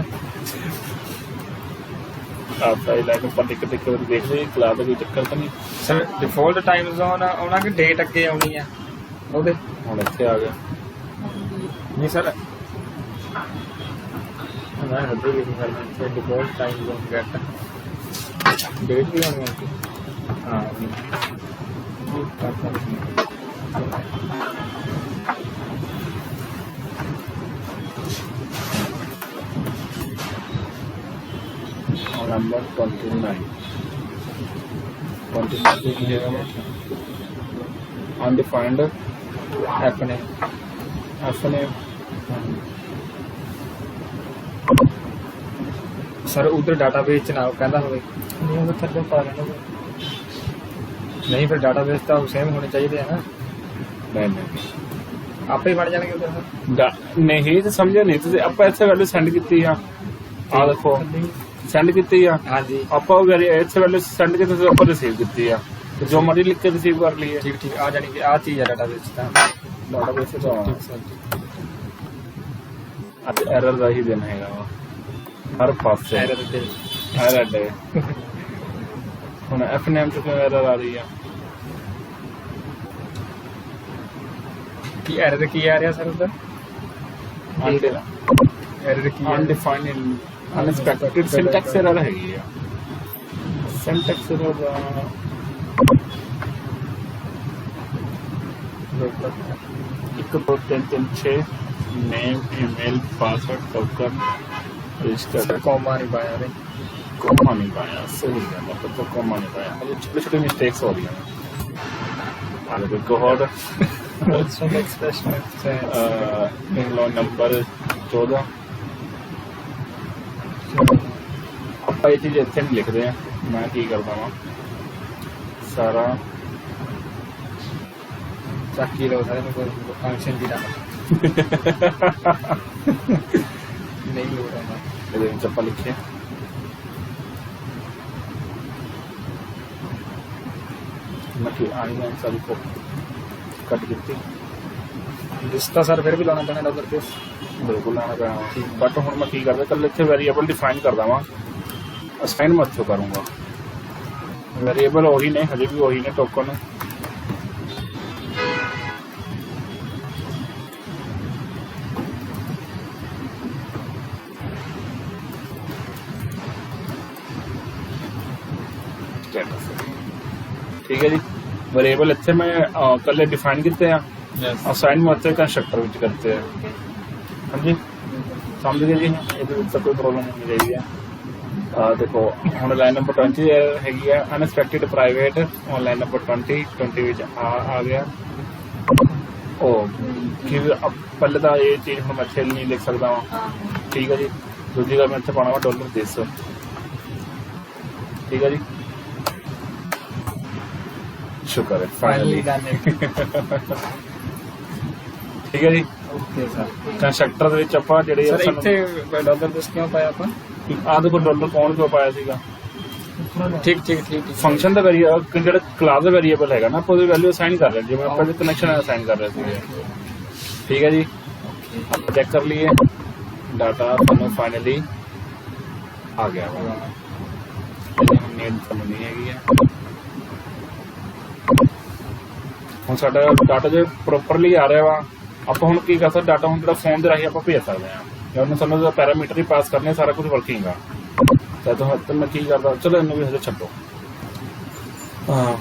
आपका इलाका पर टिक टिक देख ली क्लास का कोई चक्कर तो नहीं ਸਰ ਡਿਫਾਲਟ ਟਾਈਮ ਜ਼ੋਨ ਆਉਣਾ ਕਿ ਡੇਟ ਅੱਗੇ ਆਉਣੀ ਆ ਉਹਦੇ हम इतने आ गए ਨਹੀਂ ਸਰ ਮੈਂ ਹੱਦੇ ਵੀ ਕਰਨਾ ਤੇ default time zone get date ਵੀ ਆਉਣੀ ਹੈ ਹਾਂ नंबर 29 अनडिफाइंड ਆਪਣੇ अपने ਸਰ ਉਧਰ ਡਾਟਾਬੇਸ ਚ ਨਾ ਉਹ ਕਹਿੰਦਾ ਹੋਵੇ ਨਹੀਂ ਉਹ ਥੱਲੇ ਪਾ ਲੈਣਾ ਨਹੀਂ ਫਿਰ ਡਾਟਾਬੇਸ ਤਾਂ ਸੇਮ ਹੋਣੇ ਚਾਹੀਦੇ ਆ ਨਾ नहीं ਆਪੇ ਬਣ ਜਾਣਗੇ ਉਧਰ ਸਰ नहीं तो समझे नहीं तो आप ऐसे वैल्यू सेंड की आ देखो सेंड की ਹਾਂਜੀ आप ऐसे वैल्यू सेंड की आप रिसीव की जो मर्जी लिख के रिसीव कर लिए ਠੀਕ ਠੀਕ ਆ ਜਾਣੀ ਕਿ ਆ ਚੀਜ਼ ਆ ਡਾਟਾਬੇਸ ਚ ਤਾਂ डाटाबेस तो ਠੀਕ ਸਰ अब एरर का ही दिन है हर पास से ਐਰਰ ਦੇ एरर है ਹੁਣ एफएनएम ਚ ਕਿਉਂ एरर आ रही है ਕੀ ਐਰਰ ਕੀ ਆ ਰਿਹਾ ਸਰ ਉਧਰ ਐਰਰ ਕੀ ਆ अनडिफाइंड अनएक्सपेक्टेड सिंटैक्स एरर है ये syntax error 1 2 3 3 6 name email password token register sir comma नहीं पाया रे कोमा नहीं पाया सही है मतलब तो कोमा नहीं पाया मुझे छोटे छोटे मिस्टेक्स हो रही हैं आगे कोड एक्सप्रेशन लो नंबर 14 ਆਪਾਂ ਇਹ ਚੀਜ਼ ਇੱਥੇ ਨਹੀਂ ਲਿਖਦੇ ਆ ਮੈਂ ਕੀ ਕਰਦਾ ਵਾਂ ਸਾਰਾ चाकी लो सारे में कोई फंक्शन भी डाला नहीं हो रहा ਇਹਦੇ ਵਿੱਚ ਆਪਾਂ ਲਿਖਿਆ ਮੈਂ ਕਿ ਆਈਆਂ ਸਾਰੀ ਕੋ ਕੱਟ ਦਿੱਤੀ रिश्ता सर फिर भी लाना पैना डॉलर पे ਬਿਲਕੁਲ ਆਣਾ ਪੈਣਾ ਬਟ ਹੁਣ ਮੈਂ ਕੀ ਕਰਦਾ ਕੱਲ ਇੱਥੇ ਵੇਰੀਏਬਲ ਡਿਫਾਈਨ ਕਰਦਾ ਵਾਂ ਅਸਾਈਨ ਮੈਂ ਇੱਥੋਂ ਕਰੂੰਗਾ ਵੇਰੀਏਬਲ ਉਹੀ ਨੇ ਹਜੇ ਵੀ ਉਹੀ ਨੇ ਟੋਕਨ ठीक है जी वेरिएबल ਇੱਥੇ ਮੈਂ ਕੱਲੇ ਡਿਫਾਈਨ ਕੀਤੇ ਆ ਅਸਾਈਨ ਮੈਂ ਉੱਥੇ ਕੰਸਟਰਕਟਰ ਵਿੱਚ ਕਰਤੇ ਆ ਹਾਂਜੀ ਸਮਝ ਗਏ ਜੀ ਇਹਦੇ ਵਿੱਚ ਤਾਂ ਕੋਈ ਪ੍ਰੋਬਲਮ ਨਹੀਂ ਰਹੀ ਹੈ ਦੇਖੋ ਹੁਣ ਲਾਈਨ ਨੰਬਰ 20 ਹੈਗੀ ਆ ਅਨਐਕਸਪੈਕਟਿਡ ਪ੍ਰਾਈਵੇਟ ਲਾਈਨ ਨੰਬਰ 20 ਵਿੱਚ ਆ ਗਿਆ ਉਹ ਕਿ ਪਹਿਲੇ ਤਾਂ ਇਹ ਚੀਜ਼ ਹੁਣ ਮੈਂ ਇੱਥੇ ਨਹੀਂ ਲਿਖ ਸਕਦਾ ਹਾਂ ਠੀਕ ਹੈ ਜੀ ਦੂਜੀ ਗੱਲ ਮੈਂ ਇੱਥੇ ਪਾਉਣਾ ਵਾ $200 ठीक है जी शुक्र है फाइनली डन है ठीक है जी ओके सर ਕੰਸਟਰਕਟਰ ਦੇ ਵਿੱਚ ਆਪਾਂ ਜਿਹੜੇ सर ਇੱਥੇ डॉलर पे क्यों पाया ਆਪਾਂ ਆਹ ਦੇਖੋ ਡਾਲਰ ਕੌਣ ਕਿਉਂ ਪਾਇਆ ਸੀਗਾ ठीक ठीक ठीक ਫੰਕਸ਼ਨ ਦਾ ਵੇਰੀਏਬਲ ਜਿਹੜਾ ਕਲਾਸ ਦਾ ਵੇਰੀਏਬਲ ਹੈਗਾ ਨਾ ਆਪਾਂ ਉਹਦੀ ਵੈਲਿਊ ਅਸਾਈਨ ਕਰ ਰਹੇ ਜਿਵੇਂ ਆਪਾਂ ਕਨੈਕਸ਼ਨ ਅਸਾਈਨ ਕਰ ਰਹੇ ਸੀਗੇ ਠੀਕ ਹੈ ਜੀ ਆਪਾਂ ਚੈੱਕ ਕਰ ਲਈਏ ਡਾਟਾ ਤੁਹਾਨੂੰ ਫਾਈਨਲੀ ਆ ਗਿਆ ਵਾ ਨੀਡ ਸਾਨੂੰ ਨਹੀਂ ਹੈਗੀ ਹੈ ਹੁਣ ਸਾਡਾ ਡਾਟਾ ਜੇ ਪ੍ਰੋਪਰਲੀ ਆ ਰਿਹਾ ਵਾ ਆਪਾਂ ਹੁਣ ਕੀ ਕਰ ਸਕਦੇ ਡਾਟਾ ਹੁਣ ਜਿਹੜਾ ਫੋਨ ਦੇ ਰਾਹੀਂ ਆਪਾਂ ਭੇਜ ਸਕਦੇ ਹਾਂ ਜਾਂ ਉਹਨੂੰ ਸਾਨੂੰ ਜਿਹੜਾ ਪੈਰਾਮੀਟਰ ਹੀ ਪਾਸ ਕਰਨੇ ਸਾਰਾ ਕੁਝ ਵਰਕਿੰਗ ਆ ਤਾਂ ਮੈਂ ਕੀ ਕਰਦਾ ਚਲੋ ਇਹਨੂੰ ਵੀ ਹਜੇ ਛੱਡੋ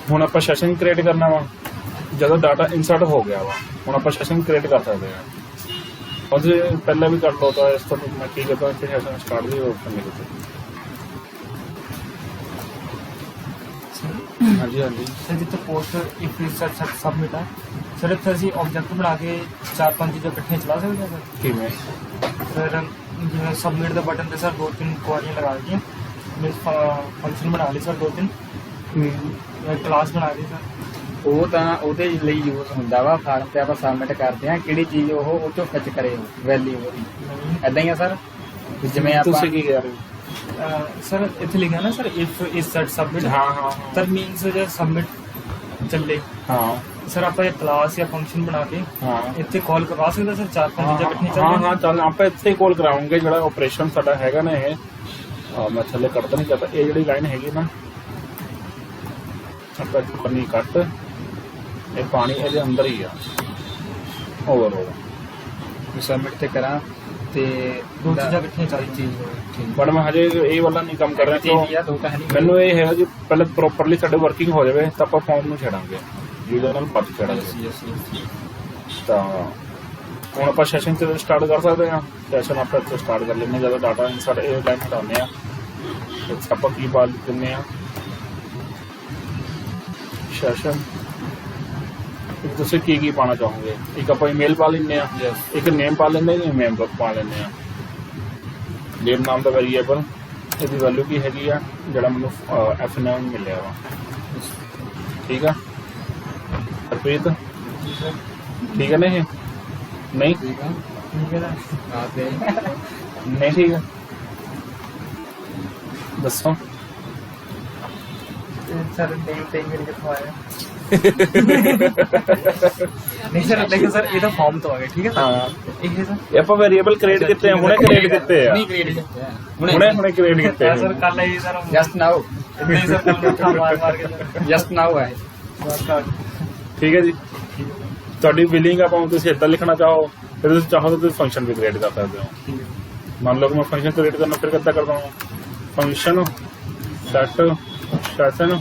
ਹੁਣ ਆਪਾਂ ਸੈਸ਼ਨ ਕ੍ਰੀਏਟ ਕਰਨਾ ਵਾ ਜਦੋਂ ਡਾਟਾ ਇਨਸਰਟ ਹੋ ਗਿਆ ਵਾ ਹੁਣ ਆਪਾਂ ਸੈਸ਼ਨ ਕ੍ਰੀਏਟ ਕਰ ਸਕਦੇ ਹਾਂ ਉਹਦੇ ਪਹਿਲਾਂ ਵੀ ਕਰ ਲਓ ਤਾਂ ਇਸ ਤੋਂ ਮੈਂ ਕੀ ਕਰਦਾ ਇੱਥੇ ਸੈਸ਼ਨ ਸਟਾਰਟ ਵੀ ਓਪਨ ਨਹੀਂ ਕੀਤਾ ਹਾਂਜੀ ਹਾਂਜੀ सर जितने पोस्ट इफ सर सबमिट है सर इतने ਅਸੀਂ ਆਬਜੈਕਟ ਬਣਾ ਕੇ 4-5 ਚੀਜ਼ਾਂ ਇਕੱਠੀਆਂ ਚਲਾ ਸਕਦੇ ਹਾਂ ਕਿਵੇਂ ਸਰ ਜਿਵੇਂ ਸਬਮਿਟ ਦਾ ਬਟਨ ਤੇ ਸਰ 2-3 ਕੁਆਰੀਆਂ ਲਗਾ ਦਿੱਤੀਆਂ ਮੈਂ ਫੰਕਸ਼ਨ ਬਣਾ ਲਈ ਸਰ 2-3 ਕਲਾਸ ਬਣਾ ਲਈ ਸਰ ਉਹ ਤਾਂ ਉਹਦੇ ਲਈ ਯੂਜ਼ ਹੁੰਦਾ ਵਾ ਫਾਰਮ ਤੇ ਆਪਾਂ ਸਬਮਿਟ ਕਰਦੇ ਹਾਂ ਕਿਹੜੀ ਚੀਜ਼ ਉਹ ਚੋਂ ਫਿੱਚ ਕਰੇ ਵੈਲਿਊ ਉਹਦੀ ਐਦਾਂ ਹੀ ਆ ਸਰ ਜਿਵੇਂ ਆਪਾਂ ਤੁਸੀਂ ਕੀ ਕਹਿ ਰਹੇ ਹੋ सर इतने लिखा ना sir if is set submit हाँ हाँ सर मीन्स जो सबमिट चले हाँ सर आप क्लास या फंक्शन बना के हाँ ਇੱਥੇ ਕਾਲ ਕਰਵਾ ਸਕਦੇ ਸਰ 4-5 ਚੀਜ਼ਾਂ ਇਕੱਠੀਆਂ ਹਾਂ ਹਾਂ ਚੱਲ ਆਪਾਂ ਇੱਥੇ ਕਾਲ ਕਰਾਉਂਗੇ ਜਿਹੜਾ ਆਪਰੇਸ਼ਨ ਸਾਡਾ ਹੈਗਾ ਨਾ ਇਹ ਮੈਂ ਥੱਲੇ ਕੱਟ ਨਹੀਂ ਕਰਦਾ ਇਹ ਜਿਹੜੀ ਲਾਈਨ ਹੈਗੀ ਨਾ ਆਪਾਂ ਪਾਣੀ ਕੱਟ ਇਹ ਪਾਣੀ ਇਹਦੇ ਅੰਦਰ ਹੀ ਆ ਓਵਰਆਲ ਸਬਮਿਟ ਤੇ ਕਰਾਂ ਤੇ ਦੋ ਚੀਜ਼ਾਂ ਇਕੱਠੀਆਂ ਚਾਹੀਦੀ ਚੀਜ਼ ਬਟ ਮੈਂ ਹਜੇ ਇਹ ਵਾਲਾ ਨਹੀਂ ਕੰਮ ਕਰ ਰਿਹਾ ਚੀਜ਼ ਆ ਦੋ ਤਾਂ ਹੈ ਨਹੀਂ ਮੈਨੂੰ ਇਹ ਹੈਗਾ ਕਿ ਪਹਿਲੇ ਪ੍ਰੋਪਰਲੀ ਸਾਡੇ ਵਰਕਿੰਗ ਹੋ ਜਾਵੇ ਤਾਂ ਆਪਾਂ ਫਾਰਮ ਨੂੰ ਛੱਡਾਂਗੇ ਯੂਜ਼ਰ ਨਾਲ ਪੱਤ ਛੱਡਾਂਗੇ ਤਾਂ ਹੁਣ ਆਪਾਂ ਸੈਸ਼ਨ ਤੇ ਸਟਾਰਟ ਕਰ ਸਕਦੇ ਹਾਂ ਸੈਸ਼ਨ ਆਪਾਂ ਇੱਥੇ ਸਟਾਰਟ ਕਰ ਲੈਂਦੇ ਜਦੋਂ ਡਾਟਾ ਇਨਸਰਟ ਇਹ ਲਾਈਨ ਹਟਾਉਂਦੇ ਆ ਆਪਾਂ ਕੀ ਬਾਤ ਦਿੰਦੇ ਆ ਸੈਸ਼ਨ ਤੁਸੀਂ ਕੀ ਪਾਣਾ ਚਾਹੋਗੇ ਇੱਕ ਆਪਾਂ ਈਮੇਲ ਪਾ ਲੈਂਦੇ ਆ ਇੱਕ ਨੇਮ ਪਾ ਲੈਂਦੇ ਆ ਨੇਮ ਪਾ ਲੈਂਦੇ ਆ ਨੇਮ ਨਾਮ ਦਾ ਵੇਰੀਏਬਲ ਇਹਦੀ ਵੈਲਿਊ ਕੀ ਹੈਗੀ ਆ ਜਿਹੜਾ ਮੈਨੂੰ F9 ਮਿਲਿਆ ਵਾ ਠੀਕ ਆ ਹਰਪ੍ਰੀਤ ਠੀਕ ਹੈ ਨਾ ਇਹ ਨਹੀਂ ਠੀਕ ਹੈ ਨਾ ਆਤੇ ਨਹੀਂ ਠੀਕ ਹੈ ਦੱਸੋ ਸਰ ਨੇਮ ਤੇ ਮੇਰੇ ਕਿੱਥੋਂ ਆਇਆ ਨਹੀਂ ਸਰ ਦੇਖੋ ਸਰ ਇਹ ਤਾਂ ਫਾਰਮ ਤੋਂ ਆ ਗਿਆ ਠੀਕ ਹੈ ਹਾਂ ਇਹ ਸਰ ਇਹ ਆਪਾਂ ਵੇਰੀਏਬਲ ਕ੍ਰੀਏਟ ਕੀਤੇ ਆ ਹੁਣੇ ਕ੍ਰੀਏਟ ਕੀਤੇ ਆ ਨਹੀਂ ਕ੍ਰੀਏਟ ਕੀਤੇ ਆ ਹੁਣੇ ਕ੍ਰੀਏਟ ਕੀਤੇ ਆ ਸਰ ਕੱਲ ਇਹ ਸਰ ਜਸਟ ਨਾਓ ਨਹੀਂ ਸਰ ਕੱਲ ਮੱਥਾ ਮਾਰ ਕੇ ਜਸਟ ਨਾਓ ਹੈ ਠੀਕ ਹੈ ਜੀ ਤੁਹਾਡੀ ਬਿਲਿੰਗ ਆਪਾਂ ਤੁਸੀਂ ਇਦਾਂ ਲਿਖਣਾ ਚਾਹੋ ਫਿਰ ਤੁਸੀਂ ਚਾਹੋ ਤਾਂ ਤੁਸੀਂ ਫੰਕਸ਼ਨ ਵੀ ਕ੍ਰੀਏਟ ਕਰ ਸਕਦੇ ਹੋ ਮੰਨ ਲਓ ਕਿ ਮੈਂ ਫੰਕਸ਼ਨ ਕ੍ਰੀਏਟ ਕਰਨਾ ਫਿਰ ਕਿੱਦਾਂ ਕਰਦਾ ਹਾਂ ਫੰਕਸ਼ਨ ਸੈਸ਼ਨ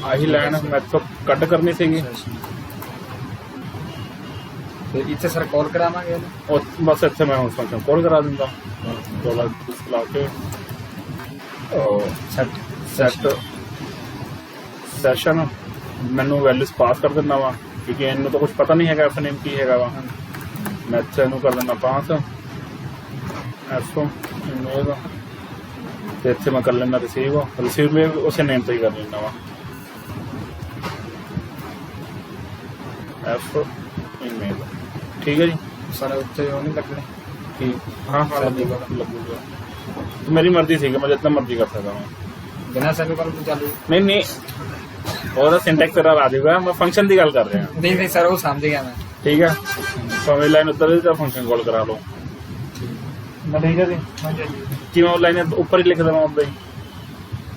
ਆਹੀ ਲਾਈਨ ਮੈਂ ਤੋਂ ਕੱਟ ਕਰਨੀ ਸੀਗੀ ਤੇ ਇੱਥੇ ਸਰ ਕਾਲ ਕਰਾਵਾਂਗੇ ਉਹਨੂੰ? ਉਹ ਬਸ ਇੱਥੇ ਮੈਂ ਹੁਣ ਫੰਕਸ਼ਨ ਕਾਲ ਕਰਾ ਦਿੰਦਾ ਡਾਲਰ ਲਾ ਕੇ ਸੈਟ ਸੈਸ਼ਨ ਮੈਨੂੰ ਵੈਲਿਊਸ ਪਾਸ ਕਰ ਦਿੰਦਾ ਵਾ ਕਿਉਂਕਿ ਇਹਨੂੰ ਤਾਂ ਕੁਝ ਪਤਾ ਨਹੀਂ ਹੈਗਾ ਐਫ ਨੇਮ ਕੀ ਹੈਗਾ ਵਾ ਮੈਂ ਇੱਥੇ ਇਹਨੂੰ ਕਰ ਦਿੰਦਾ ਪਾਸ ਐਫ ਈਮੇਲ ਤੇ ਇੱਥੇ ਮੈਂ ਕਰ ਲੈਂਦਾ ਰਿਸੀਵ ਮੈਂ ਉਸੇ ਨੇਮ ਤੇ ਹੀ ਕਰ ਲੈਂਦਾ ਵਾ ਐਫ ਈਮੇਲ ਠੀਕ ਹੈ ਜੀ ਸਰ ਉੱਤੇ ਉਹ ਨਹੀਂ ਲੱਗਣੇ? ਠੀਕ ਹਾਂ ਲੱਗੂਗਾ ਮੇਰੀ ਮਰਜ਼ੀ ਸੀਗੀ ਮੈਂ ਜਿੰਨਾ ਮਰਜ਼ੀ ਕਰ ਸਕਦਾ ਹਾਂ ਬਿਨਾਂ ਸੈਮੀਕੋਲਨ ਤੋਂ ਚਾਲੂ? ਨਹੀਂ ਉਹਦਾ ਸਿੰਟੈਕਸ ਤੇਰਾ ਆ ਜਾਊਗਾ ਮੈਂ ਫੰਕਸ਼ਨ ਦੀ ਗੱਲ ਕਰ ਰਿਹਾ ਨਹੀਂ ਸਰ ਉਹ ਸਮਝ ਗਿਆ ਮੈਂ। ਠੀਕ ਹੈ ਭਾਵੇਂ ਲਾਈਨ ਉੱਤਰ ਜਾਂ ਫੰਕਸ਼ਨ ਕਾਲ ਕਰਾ ਲਓ ਮੈਂ ਠੀਕ ਹੈ ਜੀ ਕਿਵੇਂ ਉਹ ਲਾਈਨ ਉੱਪਰ ਹੀ ਲਿਖ ਦੇਵਾਂ ਉੱਦਾਂ ਹੀ?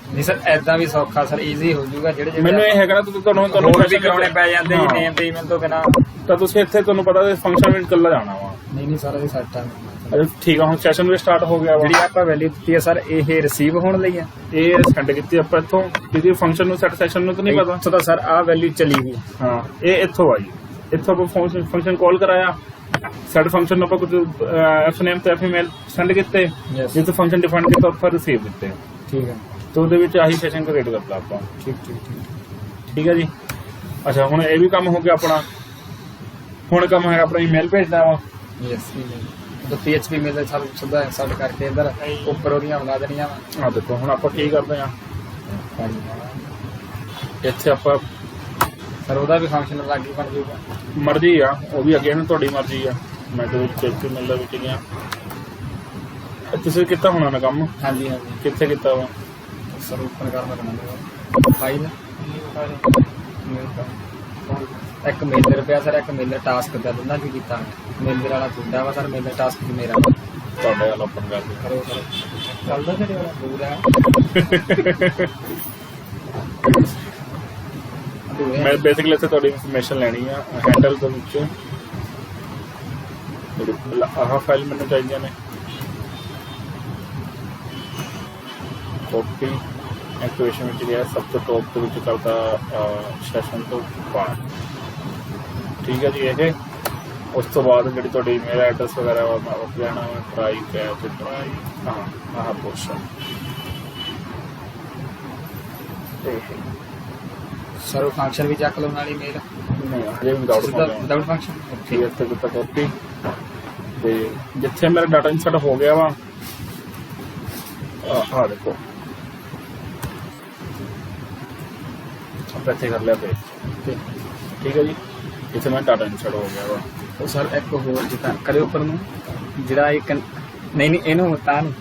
ਨਹੀਂ ਸਰ ਐਦਾਂ ਵੀ ਸੌਖਾ ਸਰ ਈਜ਼ੀ ਹੋ ਜਾਊਗਾ ਜਿਹੜੇ ਮੈਨੂੰ ਇਹ ਹੈਗਾ ਨਾ ਤੁਹਾਨੂੰ ਹੋਰ ਵੀ ਕਰਾਉਣੇ ਪੈ ਜਾਂਦੇ ਜੀ ਨੇਮ ਤੇ ਈਮੇਲ ਤੋਂ ਬਿਨਾਂ। ਤਾਂ ਤੁਸੀਂ ਇੱਥੇ ਤੁਹਾਨੂੰ ਪਤਾ ਫੰਕਸ਼ਨ ਵਿੱਚ ਇਕੱਲਾ ਜਾਣਾ ਵਾ ਨਹੀਂ ਸਰ ਇਹ ਸੈੱਟ ਆ। ਠੀਕ ਆ ਹੁਣ ਸੈਸ਼ਨ ਵੀ ਸਟਾਰਟ ਹੋ ਗਿਆ ਵਾ ਜਿਹੜੀ ਆਪਾਂ ਵੈਲਿਊ ਦਿੱਤੀ ਹੈ ਸਰ ਇਹ ਰਿਸੀਵ ਹੋਣ ਲਈ ਹੈ? ਇਹ ਸੈਂਡ ਕੀਤੀ ਆਪਾਂ ਇੱਥੋਂ ਕਿਉਂਕਿ ਫੰਕਸ਼ਨ ਨੂੰ ਸੈਟ ਸੈਸ਼ਨ ਨੂੰ ਤਾਂ ਨਹੀਂ ਪਤਾ ਇੱਥੋਂ ਤਾਂ ਸਰ ਆਹ ਵੈਲਿਊ ਚਲੀ ਗਈ। ਹਾਂ ਇਹ ਇੱਥੋਂ ਆਈ ਇੱਥੋਂ ਆਪਾਂ ਫੰਕਸ਼ਨ ਕਾਲ ਕਰਾਇਆ ਸੈਟ ਫੰਕਸ਼ਨ ਨੂੰ ਆਪਾਂ ਕੁਝ ਐਫ ਨੇਮ ਤੇ ਐਫ ਈਮੇਲ ਸੈਂਡ ਕੀਤੇ ਜਿੱਥੇ ਫੰਕਸ਼ਨ ਡਿਫਾਈਨ ਕੀਤਾ ਉੱਪਰ ਰਿਸੀਵ ਦਿੱਤੇ ਠੀਕ ਹੈ ਤੇ ਉਹਦੇ ਵਿੱਚ ਆਹੀ ਸੈਸ਼ਨ ਕ੍ਰੀਏਟ ਕਰਤਾ ਆਪਾਂ ਠੀਕ ਹੈ ਜੀ ਅੱਛਾ ਹੁਣ ਇਹ ਵੀ ਕੰਮ ਹੋ ਗਿਆ ਆਪਣਾ ਹੁਣ ਕੰਮ ਹੈ ਆਪਣਾ ਈਮੇਲ ਭੇਜਣਾ ਵਾ ਯੈਸ ਤਾਂ PHP ਮੇਲ ਸਭ ਸਿੱਧਾ ਇੰਸਰਟ ਕਰਕੇ ਅੰਦਰ ਉੱਪਰ ਉਹਦੀਆਂ ਬਣਾ ਦੇਣੀਆਂ ਵਾ। ਆ ਦੇਖੋ ਹੁਣ ਆਪਾਂ ਕੀ ਕਰਦੇ ਆ ਇੱਥੇ ਆਪਾਂ ਸਰ ਉਹਦਾ ਵੀ ਫੰਕਸ਼ਨ ਲੱਗ ਹੀ ਬਣ ਜਾਊਗਾ? ਮਰਜ਼ੀ ਆ ਉਹ ਵੀ ਅੱਗੇ ਨੂੰ ਤੁਹਾਡੀ ਮਰਜ਼ੀ ਆ ਮੈਂ ਤੇ PHP ਮੇਲ ਦਾ ਵਿੱਚ ਗਿਆ ਤੁਸੀਂ ਕੀਤਾ ਹੋਣਾ ਨਾ ਕੰਮ? ਹਾਂਜੀ ਕਿੱਥੇ ਕੀਤਾ ਵਾ? ਸਰ ਓਪਨ ਕਰਨਾ ਪੈਣਾ ਫਾਈਲ ਇੱਕ ਮੇਲਰ ਪਿਆ ਸਰ ਇੱਕ ਮੇਲਰ ਟਾਸਕ ਦਾ ਦੋਨਾਂ ਕੀ ਕੀਤਾ ਮੇਲਰ ਵਾਲਾ ਤੁਹਾਡਾ ਵਾ ਸਰ ਮੇਲਰ ਟਾਸਕ ਵੀ ਮੇਰਾ ਤੁਹਾਡੇ ਵਾਲਾ ਓਪਨ ਕਰ ਦਿਓ ਕਰੋ ਸਰ ਚੱਲਦਾ ਸਾਡੇ ਵਾਲਾ ਪੂਰਾ ਮੈਂ ਬੇਸਿਕਲੀ ਇੱਥੇ ਤੁਹਾਡੀ ਇਨਫੋਰਮੇਸ਼ਨ ਲੈਣੀ ਆ ਹੈਂਡਲ ਦੇ ਵਿੱਚ ਆਹ ਫਾਈਲ ਮੈਨੂੰ ਚਾਹੀਦੀਆਂ ਨੇ ਕਾਪੀ ਐਕਟੀਵੇਸ਼ਨ ਵਿੱਚ ਗਿਆ ਸਭ ਤੋਂ ਟੌਪ ਦੇ ਵਿੱਚ ਕਰਦਾ ਸੈਸ਼ਨ ਤੋਂ ਬਾਅਦ ਠੀਕ ਹੈ ਜੀ ਇਹ ਉਸ ਤੋਂ ਬਾਅਦ ਜਿਹੜੀ ਤੁਹਾਡੀ ਈਮੇਲ ਐਡਰੈਸ ਵਗੈਰਾ ਉਹ ਲੈਣਾ ਟਰਾਈ ਕੈਚ ਟਰਾਈ ਹਾਂ ਆਹ ਪੋਰਸ਼ਨ ਸਰ ਉਹ ਫੰਕਸ਼ਨ ਵੀ ਚੱਕ ਲਓ ਨਾਲ ਹੀ ਮੇਲ ਨਹੀਂ ਹਜੇ ਵਿਦਆਊਟ ਫੰਕਸ਼ਨ ਠੀਕ ਹੈ ਤੇ ਦਿੱਤਾ ਕਾਪੀ ਤੇ ਜਿੱਥੇ ਮੇਰਾ ਡਾਟਾ ਇਨਸਰਟ ਹੋ ਗਿਆ ਵਾ ਆਹ ਦੇਖੋ ਆਪਾਂ ਇੱਥੇ ਕਰ ਲਿਆ ਤੇ ਠੀਕ ਹੈ ਜੀ ਇੱਥੇ ਮੈਂ ਡਾਟਾ ਇਨਸਰਟ ਹੋ ਗਿਆ ਵਾ ਉਹ ਸਰ ਇੱਕ ਹੋਰ ਜਿੱਦਾਂ ਕਰੇ ਉੱਪਰ ਨੂੰ ਜਿਹੜਾ ਇੱਕ ਨਹੀਂ ਇਹਨੂੰ ਤਾਂ ਨਹੀਂ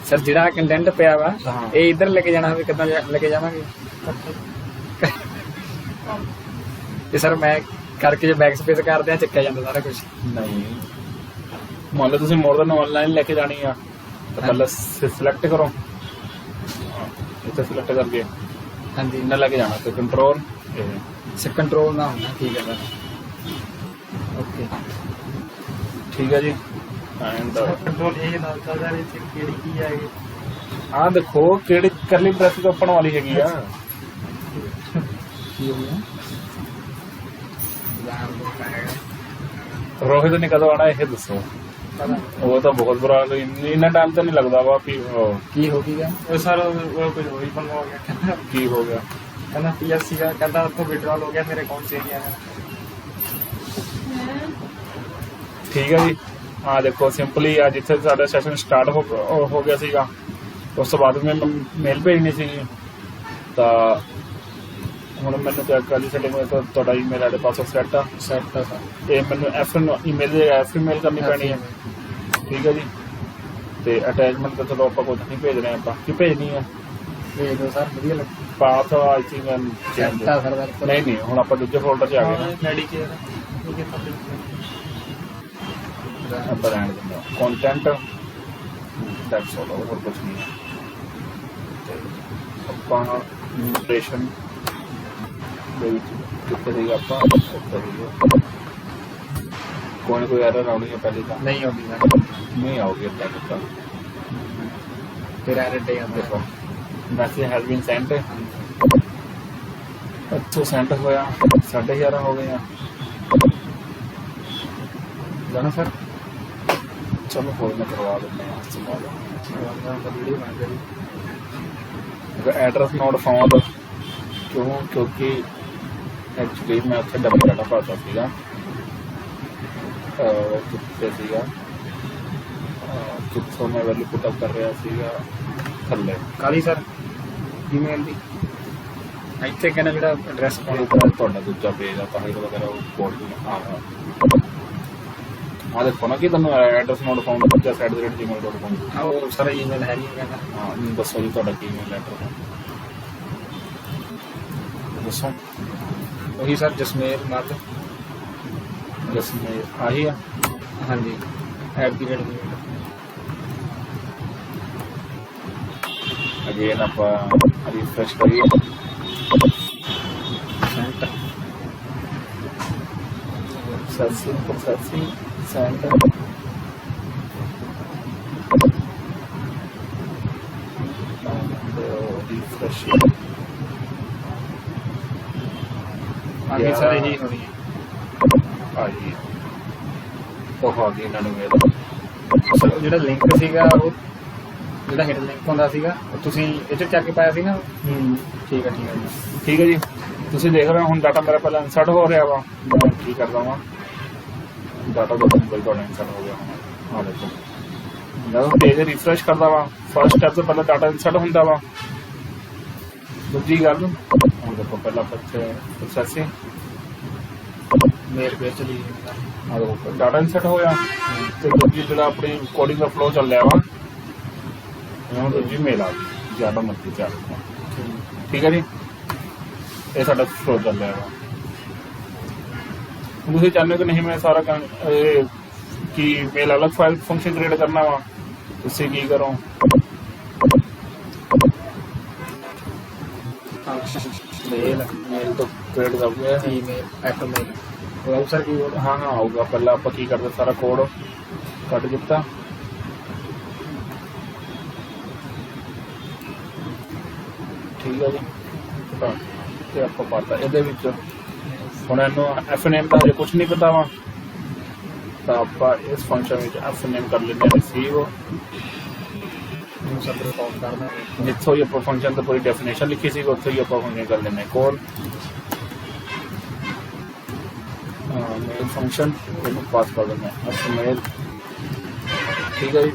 ਸਰ ਜਿਹੜਾ ਕੰਟੈਂਟ ਪਿਆ ਵਾ ਇਹ ਇੱਧਰ ਲੈ ਕੇ ਜਾਣਾ ਹੋਵੇ ਕਿੱਦਾਂ ਲੈ ਕੇ ਜਾਵਾਂਗੇ ਤੇ ਸਰ ਮੈਂ ਕਰਕੇ ਜੇ ਬੈਕ ਸਪੇਸ ਕਰਦੇ ਆ ਚੱਕਿਆ ਜਾਂਦਾ ਸਾਰਾ ਕੁਝ ਨਹੀਂ ਮੰਨ ਲਓ ਤੁਸੀਂ ਮੋਰ ਦੈਨ ਆਨਲਾਈਨ ਲੈ ਕੇ ਜਾਣੀ ਆ ਤਾਂ ਪਹਿਲਾਂ ਸਿਲੈਕਟ ਕਰੋ ਇੱਥੇ ਸਿਲੈਕਟ ਕਰਕੇ ਹਾਂਜੀ ਇਹਨਾਂ ਲੈ ਕੇ ਜਾਣਾ ਤੇ ਕੰਟਰੋਲ ਸੇ ਕੰਟਰੋਲ ਨਾ ਹੋਣਾ ਠੀਕ ਹੈ ਸਰ ਓਕੇ ਠੀਕ ਹੈ ਜੀ ਐਂਡ ਕੰਟਰੋਲ ਇਹ ਦੱਸਦਾ ਸਰ ਇਹ ਕਿਹੜੀ ਕੀ ਹੈ ਆਹ ਦੇਖੋ ਕਿਹੜੀ ਕਰਲੀ ਬ੍ਰੈਸ ਓਪਨ ਵਾਲੀ ਹੈਗੀ ਆ ਕੀ ਹੋ ਗਿਆ ਰੋਹਿਤ ਨੇ ਕਦੋਂ ਆਣਾ ਇਹ ਦੱਸੋ ਉਹ ਤਾਂ ਬਹੁਤ ਬੁਰਾ ਇੰਨਾ ਟਾਈਮ ਤਾਂ ਨਹੀਂ ਲੱਗਦਾ ਵਾ ਵੀ ਕੀ ਹੋ ਗਿਆ ਉਹ ਸਰ ਉਹ ਕੁਝ ਹੋ ਹੀ ਬੰਦ ਹੋ ਗਿਆ ਕੀ ਹੋ ਗਿਆ ਕਹਿੰਦਾ PSC ਦਾ ਕਹਿੰਦਾ ਉੱਥੋਂ ਵਿਡਰਾਲ ਹੋ ਗਿਆ ਮੇਰੇ ਅਕਾਊਂਟ 'ਚ ਨਹੀਂ ਆਇਆ ਠੀਕ ਹੈ ਜੀ ਆ ਦੇਖੋ ਸਿੰਪਲੀ ਆ ਜਿੱਥੇ ਸਾਡਾ ਸੈਸ਼ਨ ਸਟਾਰਟ ਹੋ ਗਿਆ ਸੀਗਾ ਉਸ ਤੋਂ ਬਾਅਦ ਮੈਂ ਮੇਲ ਭੇਜਣੀ ਸੀਗੀ ਤਾਂ ਹੁਣ ਮੈਨੂੰ ਚੈੱਕ ਕਰ ਲਈ ਸੈਟਿੰਗ ਵਿੱਚ ਤੁਹਾਡਾ ਈਮੇਲ ਆਈਡੀ ਪਾਸਵਰਡ ਸੈੱਟ ਆ ਸਰ ਤੇ ਮੈਨੂੰ ਐਫ ਈਮੇਲ ਕਰਨੀ ਪੈਣੀ ਹੈ ਠੀਕ ਹੈ ਜੀ ਤੇ ਅਟੈਚਮੈਂਟ ਤਾਂ ਚਲੋ ਆਪਾਂ ਕੁਝ ਨਹੀਂ ਭੇਜ ਰਹੇ ਆਪਾਂ ਕੀ ਭੇਜਣੀ ਆ ਭੇਜ ਦਿਓ ਸਰ ਵਧੀਆ ਲੱਗ path I think Santa sir ਨਹੀਂ ਹੁਣ ਆਪਾਂ ਦੂਜੇ ਫੋਲਡਰ 'ਚ ਆ ਗਏ ਨਾ ਮੈਡੀਕੇਅਰ ਠੀਕ ਹੈ ਆਪਾਂ ਰਹਿਣ ਦਿੰਦਾ ਕੰਟੈਂਟ ਦੈਟਸ ਆਲ ਹੋਰ ਕੁਝ ਨਹੀਂ ਹੈ ਤੇ ਆਪਾਂ ਨਿਊਟ੍ਰੀਸ਼ਨ ਦੇ ਵਿੱਚ ਕਿੱਥੇ ਸੀਗਾ ਆਪਾਂ ਉੱਥੇ ਸੀਗਾ ਕੋਈ ਐਰਰ ਆਉਣੀ ਹੈ ਪਹਿਲੇ ਤਾਂ ਨਹੀਂ ਆਉਂਦੀ ਸਰ ਨਹੀਂ ਆਉਗੀ ਅੱਧਾ ਕਿਤਾ ਫਿਰ ਐਰਰ ਡੇ ਆਉਂਦਾ ਦੇਖੋ ਮੈਸੇਜ ਹੈਜ਼ ਬੀਨ ਸੈਂਟ ਇੱਥੋਂ ਸੈਂਟ ਹੋਇਆ 11:30 ਹੋ ਗਏ ਆ जाना सर चलो कोई ना करवा देते हैं संभालो। वीडियो बना करी एड्रेस नोट फाउंड क्यों क्योंकि एक्चुअली मैं उत्थे डबल डाटा पाता सीगा कितने सीगा कितों मैं वैल्यू पुटअप कर रहा सीगा थल्ले काली सर ईमेल दी ਇੱਥੇ ਕਹਿੰਦਾ ਜਿਹੜਾ ਐਡਰੈਸ ਉਹਦੇ ਉੱਪਰ ਤੁਹਾਡਾ ਦੂਜਾ ਪੇਜ ਆ ਤਾਂ ਵਗੈਰਾ ਉਹ ਕੋਡ ਆ ਰਿਹਾ ਆ ਦੇਖੋ ਨਾ ਕਿ ਤੁਹਾਨੂੰ ਐਡਰੈਸ ਨੋਟ ਫਾਊਂਡ @gmail.com ਉਹ ਸਾਰਾ ਈਮੇਲ ਹੈ ਨਹੀਂ ਕਹਿੰਦਾ ਹਾਂ ਦੱਸੋ ਜੀ ਤੁਹਾਡਾ ਕੀ ਈਮੇਲ ਐਡਰੈਸ ਦੱਸੋ ਉਹੀ ਸਰ ਜਸਮੇਰ ਮੱਧ ਜਸਮੇਰ ਆਹੀ ਆ ਹਾਂਜੀ @gmail ਅਗੇਨ ਆਪਾਂ ਰਿਫਰੈਸ਼ ਕਰੀਏ ਸੈਂਟਰ processing center refresh आगे सर यही होनी है ਆਈ ਉਹ ਆ ਗਈ ਇਹਨਾਂ ਨੂੰ ਮੇਲ ਸਰ ਜਿਹੜਾ ਲਿੰਕ ਸੀਗਾ ਉਹ ਜਿਹੜਾ ਹਿਡਨ ਲਿੰਕ ਹੁੰਦਾ ਸੀਗਾ ਉਹ ਤੁਸੀਂ ਇਹ 'ਚ ਚੱਕ ਕੇ ਪਾਇਆ ਸੀ ਨਾ ਠੀਕ ਹੈ ਜੀ ਠੀਕ ਹੈ ਜੀ ਤੁਸੀਂ ਦੇਖ ਰਹੇ ਹੋ ਹੁਣ ਡਾਟਾ ਮੇਰਾ ਪਹਿਲਾਂ ਇਨਸਰਟ ਹੋ ਰਿਹਾ ਵਾ ਮੈਂ ਕੀ ਕਰਦਾ ਵਾਂ ਡਾਟਾ ਦਾ ਬਿਲਕੁਲ ਤੁਹਾਡਾ ਇਨਸਰਟ ਹੋ ਗਿਆ ਹੁਣ ਆ ਦੇਖੋ ਜਦੋਂ ਪੇਜ ਰਿਫਰੈਸ਼ ਕਰਦਾ ਵਾ ਫਸਟ ਸਟੈਪ ਤੋਂ ਪਹਿਲਾਂ ਡਾਟਾ ਇਨਸਰਟ ਹੁੰਦਾ ਵਾ ਦੂਜੀ ਗੱਲ ਹੁਣ ਦੇਖੋ ਪਹਿਲਾਂ ਪ੍ਰੋਸੈਸਿੰਗ ਮੇਲ ਪੇਜ ਚਲੀ ਆ ਦੇਖੋ ਡਾਟਾ ਇਨਸਰਟ ਹੋਇਆ ਤੇ ਦੂਜੀ ਜਿਹੜਾ ਆਪਣੀ ਕੋਡਿੰਗ ਦਾ ਫਲੋ ਚੱਲ ਰਿਹਾ ਵਾ ਹੁਣ ਦੂਜੀ ਮੇਲ ਆ ਗਈ ਜਿਆਦਾ ਮੱਤੀ ਚੱਲ ਠੀਕ ਹੈ ਜੀ ਇਹ ਸਾਡਾ ਫਲੋ ਚੱਲ ਰਿਹਾ ਵਾ ਤੁਸੀਂ ਚਾਹੁੰਦੇ ਹੋ ਕਿ ਨਹੀਂ ਮੈਂ ਸਾਰਾ ਕੰਮ ਕਿ ਮੇਲ ਅਲੱਗ ਫਾਈਲ ਫੰਕਸ਼ਨ ਕ੍ਰੀਏਟ ਕਰਨਾ ਵਾ ਤੁਸੀਂ ਕੀ ਕਰੋ ਮੇਲ ਤੋਂ ਕ੍ਰੀਏਟ ਕਰੋਗੇ ਈਮੇਲ ਐਟੋਮੇਲ ਉਹ ਸਰ ਕੀ ਬੋਲ ਹਾਂ ਆਊਗਾ ਪਹਿਲਾਂ ਆਪਾਂ ਕੀ ਕਰਦੇ ਸਾਰਾ ਕੋਡ ਕੱਢ ਦਿੱਤਾ ਠੀਕ ਹੈ ਜੀ ਤੇ ਆਪਾਂ ਪਾਤਾ ਇਹਦੇ ਵਿੱਚ ਹੁਣ ਇਹਨੂੰ ਐਫ ਨੇਮ ਦਾ ਹਜੇ ਕੁਝ ਨਹੀਂ ਪਤਾ ਵਾ ਤਾਂ ਆਪਾਂ ਇਸ ਫੰਕਸ਼ਨ ਵਿੱਚ ਐਫ ਨੇਮ ਕਰ ਲੈਂਦੇ ਹਾਂ ਰਿਸੀਵ ਸਭ ਰਿਕਾਰਡ ਕਰਨਾ ਜਿੱਥੋਂ ਹੀ ਆਪਾਂ ਫੰਕਸ਼ਨ ਦੀ ਪੂਰੀ ਡੈਫੀਨੇਸ਼ਨ ਲਿਖੀ ਸੀ ਉੱਥੋਂ ਹੀ ਆਪਾਂ ਫੰਕਸ਼ਨ ਕਰ ਲੈਂਦੇ ਕੋਲ ਮੇਲ ਫੰਕਸ਼ਨ ਇਹਨੂੰ ਪਾਸ ਕਰ ਦਿੰਦੇ ਹਾਂ ਐਫ ਮੇਲ ਠੀਕ ਹੈ ਜੀ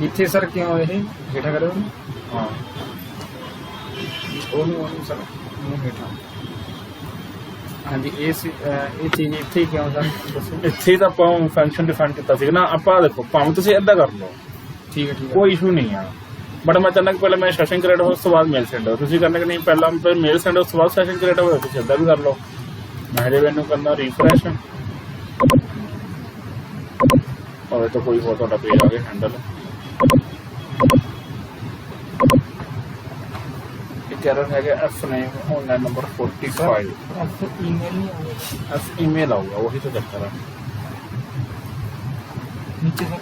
ਇੱਥੇ ਸਰ ਕਿਉਂ ਇਹ ਹੇਠਾਂ ਕਰੋ ਹਾਂ ਉਹਨੂੰ ਸਰ ਉਹਨੂੰ ਹੇਠਾਂ ਹਾਂਜੀ ਇਹ ਚੀਜ਼ ਇੱਥੇ ਹੀ ਕਿਉਂ ਸਰ ਦੱਸੋ ਇੱਥੇ ਤਾਂ ਆਪਾਂ ਫੰਕਸ਼ਨ ਡਿਫਾਈਨ ਕੀਤਾ ਸੀ ਨਾ ਆਪਾਂ ਦੇਖੋ ਭਾਵੇਂ ਤੁਸੀਂ ਏਦਾਂ ਕਰ ਲਓ ਠੀਕ ਹੈ ਕੋਈ ਇਸ਼ੂ ਨਹੀਂ ਆ ਬਟ ਮੈਂ ਚਾਹੁੰਦਾ ਕਿ ਪਹਿਲਾਂ ਮੈਂ ਸੈਸ਼ਨ ਕ੍ਰੀਏਟ ਹੋ ਉਸ ਤੋਂ ਬਾਅਦ ਮੇਲ ਸੈਂਡ ਹੋ ਤੁਸੀਂ ਕਰਨਾ ਕਿ ਨਹੀਂ ਪਹਿਲਾਂ ਮੇਲ ਸੈਂਡ ਉਸ ਤੋਂ ਬਾਅਦ ਸੈਸ਼ਨ ਕ੍ਰੀਏਟ ਹੋਵੇ ਤੁਸੀਂ ਏਦਾਂ ਵੀ ਕਰ ਲਓ ਮੈਂ ਹਜੇ ਮੈਨੂੰ ਕਰਨਾ ਰਿਫਰੈਸ਼ ਔਰ ਤਾਂ ਕੋਈ ਹੋਰ ਤੁਹਾਡਾ ਪੇਜ ਆ ਗਿਆ ਹੈਂਡਲ एरर है F name online number 45 email नहीं आएगा एफ ईमेल आऊगा वही तो चक्कर है नीचे सर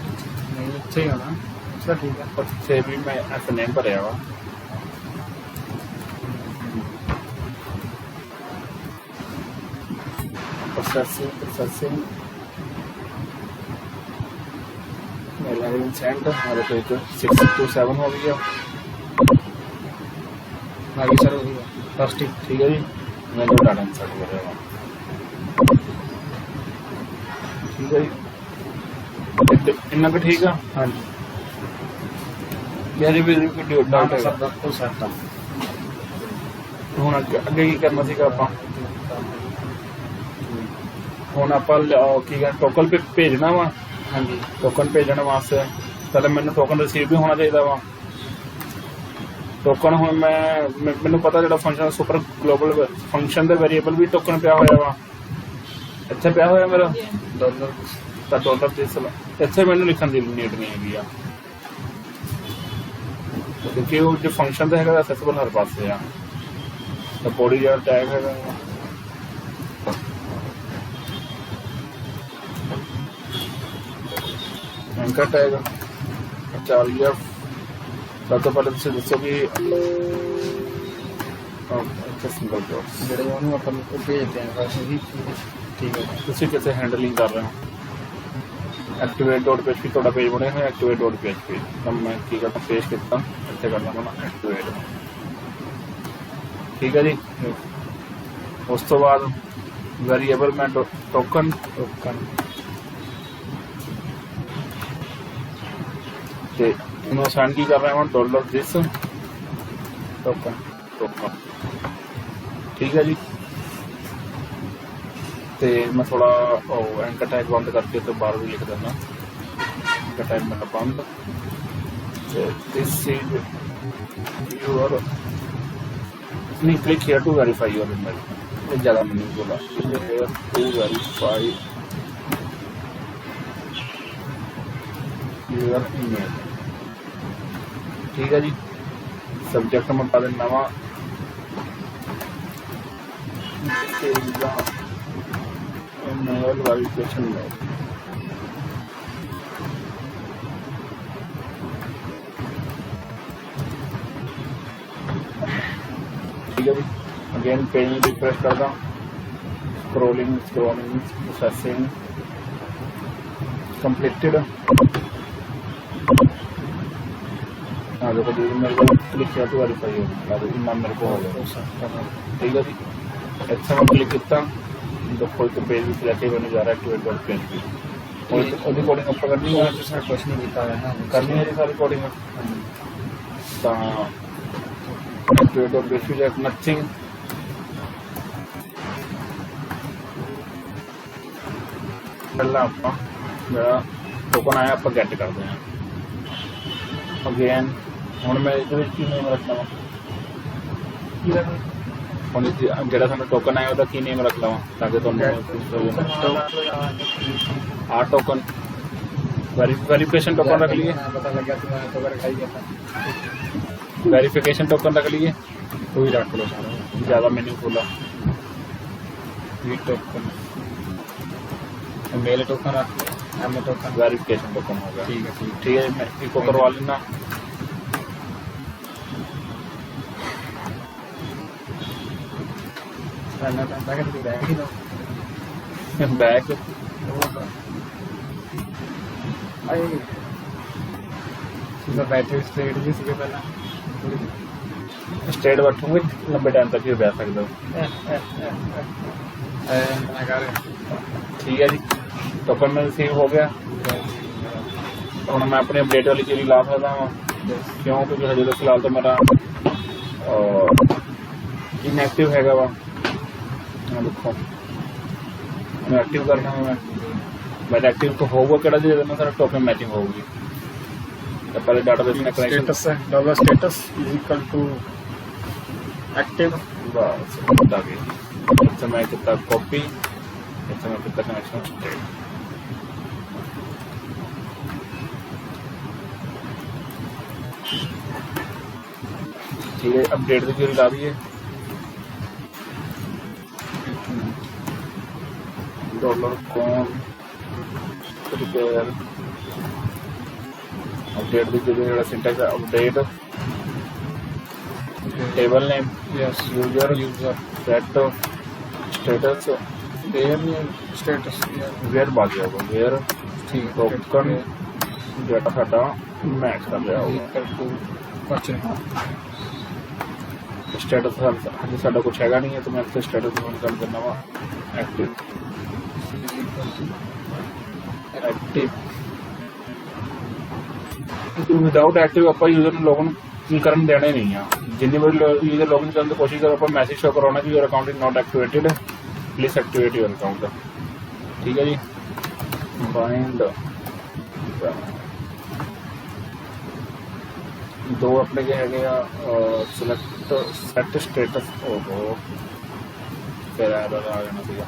नहीं नीचे ही होना सर ठीक है और से भी मैं एफ नेम भरया वा प्रोसेसिंग मेरा सेंड हमारे तो एक 627 हो गया आगे सर वही फर्स्ट ठीक है जी मैं जो डाटा इंसर्ट कर रहा हूँ ठीक है जी इन्ना का ठीक है हाँ जी यार भी वीडियो डाटा सब को सेट ਹੁਣ ਅੱਗੇ ਕੀ ਕਰਨਾ ਸੀਗਾ ਆਪਾਂ ਹੁਣ ਆਪਾਂ ਕੀ ਕਹਿੰਦੇ ਟੋਕਨ ਭੇਜਣਾ ਵਾ ਹਾਂਜੀ ਟੋਕਨ ਭੇਜਣ ਵਾਸਤੇ ਪਹਿਲਾਂ ਮੈਨੂੰ ਟੋਕਨ ਰਿਸੀਵ ਵੀ ਹੋਣਾ ਚਾਹੀਦਾ ਵਾ ਟੋਕਨ ਹੁਣ ਮੈਨੂੰ ਪਤਾ ਜਿਹੜਾ ਫੰਕਸ਼ਨ ਸੁਪਰ ਗਲੋਬਲ ਫੰਕਸ਼ਨ ਦੇ ਵੇਰੀਏਬਲ ਵੀ ਟੋਕਨ ਪਿਆ ਹੋਇਆ ਵਾ ਇੱਥੇ ਪਿਆ ਹੋਇਆ ਮੇਰਾ डॉलर ਤਾਂ ਡਾਲਰ ਦੇ ਇੱਥੇ ਮੈਨੂੰ ਲਿਖਣ ਦੀ ਨੀਡ ਨਹੀਂ ਹੈਗੀ ਆ ਕਿਉਂਕਿ ਉਹ ਜੋ ਫੰਕਸ਼ਨ ਦਾ ਹੈਗਾ ਐਕਸੈਸਿਬਲ ਹਰ ਪਾਸੇ ਆ ਤਾਂ ਬੋਡੀ ਜਿਹੜਾ ਟੈਗ ਹੈਗਾ ਐਂਕਰ ਟੈਗ ਚਾਲੀਆ ਸਭ ਤੋਂ ਪਹਿਲਾਂ ਤੁਸੀਂ ਦੱਸੋ ਕਿ ਸਿੰਗਲ ਜੋਬਸ ਜਿਹੜੇ ਉਹਨੂੰ ਆਪਾਂ ਭੇਜਦੇ ਹਾਂ ਬਸ ਉਹੀ ਠੀਕ ਹੈ ਤੁਸੀਂ ਕਿੱਥੇ ਹੈਂਡਲਿੰਗ ਕਰ ਰਹੇ ਹੋ activate.php ਤੁਹਾਡਾ ਪੇਜ ਬਣਿਆ ਹੋਇਆ activate.php ਤਾਂ ਮੈਂ ਕੀ ਕਰਦਾ ਪੇਜ ਕੀਤਾ ਇੱਥੇ ਕਰਦਾ ਮੈਂ activate ਠੀਕ ਹੈ ਜੀ। ਉਸ ਤੋਂ ਬਾਅਦ ਵੇਰੀਏਬਲ ਮੈਂ ਟੋਕਨ ਤੇ ਇਹਨੂੰ ਅਸਾਈਨ ਕੀ ਕਰ ਰਿਹਾ ਹਾਂ $this ਟੋਕਨ ਠੀਕ ਹੈ ਜੀ। ਤੇ ਮੈਂ ਥੋੜਾ ਐਂਕਰ ਟੈਗ ਬੰਦ ਕਰਕੇ ਤੇ ਬਾਹਰ ਵੀ ਲਿਖ ਦਿੰਦਾ ਐਂਕਰ ਟੈਗ ਮੇਰਾ ਬੰਦ ਤੇ this is your नहीं click here to verify your email ये ज़्यादा मैंने बोला here to verify your email ठीक है जी। सब्जेक्ट में बता देना वा email verification mail ठीक है जी। अगेन पेज में रिफ्रेश करता स्क्रोलिंग प्रोसेसिंग कंप्लीटेड हाँ देखो जी मेरे को क्लिक किया तो वेरीफाई हो गया नाम मेरे को हो गया ठीक है जी। अच्छा मैं क्लिक किया तो कोई तो पेज भी सिलेक्ट बने जा रहा है activate.php और कोडिंग ऊपर करनी है सर कुछ नहीं लिखा है ना करनी है जी सारी कोडिंग तो activate.php like nothing पहला ਆਪਾਂ ਮੇਰਾ ਟੋਕਨ ਆਇਆ ਆਪਾਂ ਗੈਟ ਕਰਦੇ ਹਾਂ ਅਗੇਨ ਹੁਣ ਮੈਂ ਇਹਦੇ ਵਿੱਚ ਕੀ ਨੇਮ ਰੱਖਣਾ ਵਾ ਹੁਣ ਜਿਹੜਾ ਸਾਨੂੰ ਟੋਕਨ ਆਇਆ ਉਹਦਾ ਕੀ ਨੇਮ ਰੱਖ ਲਵਾਂ ਤਾਂ ਕਿ ਤੁਹਾਨੂੰ ਆ ਟੋਕਨ वेरिफिकेशन टोकन रख लिए पता लग गया तुम्हारा तो रखाई गया था वेरिफिकेशन टोकन रख लिए तो ही रख लो सारा ज़्यादा मीनिंगफुल है वी टोकन मेल टोकन रख लो एम टोकन वेरिफिकेशन टोकन हो गया ठीक है ठीक है मैं इसको करवा लेना बैक बैटरी स्ट्रेट भी सीखे पहला स्टेट बैठूंगे लंबे टाइम तक ही बैठ सकते हो ठीक है जी टोकन में रिसीव हो गया ਹੁਣ मैं अपनी अपडेट वाली चीज़ ला सकता हाँ क्यों क्योंकि हजे तो फिलहाल तो मेरा इनएक्टिव हैगा वा देखो एक्टिव करना है मैं एक्टिव तो होगा कि सारा टोकन मैचिंग होगी तो पहले डाटाबेस में कनेक्शन स्टेटस है dollar status is equal to active बस बता गई अच्छा मैं कितना कॉपी अच्छा मैं कितना कनेक्शन ठीक है अपडेट की जरूरत आ रही है डॉलर कॉन रिपेयर अपडेट की जरूरत syntax update table name yes user set status there status where बाकी होगा वेयर ठीक है टोकन डेटा साडा मैच कर रहा होगा इक्वल टू क्वेश्चन स्टेटस हमें साडा कुछ हैगा नहीं है तो मैं इससे स्टेटस कर करना वा एक्टिव एक्टिव विदाउट एक्टिव आप यूजर ने लॉगिन करन देना ही नहीं है जिन्नी बार यूजर लॉगिन करने की कोशिश करो आप मैसेज शो कराना कि your account is not activated please activate your account ठीक है जी बाइंड दो अपने के है सिलेक्ट सेट स्टेटस ओहो फिर एरर आ जाना सीगा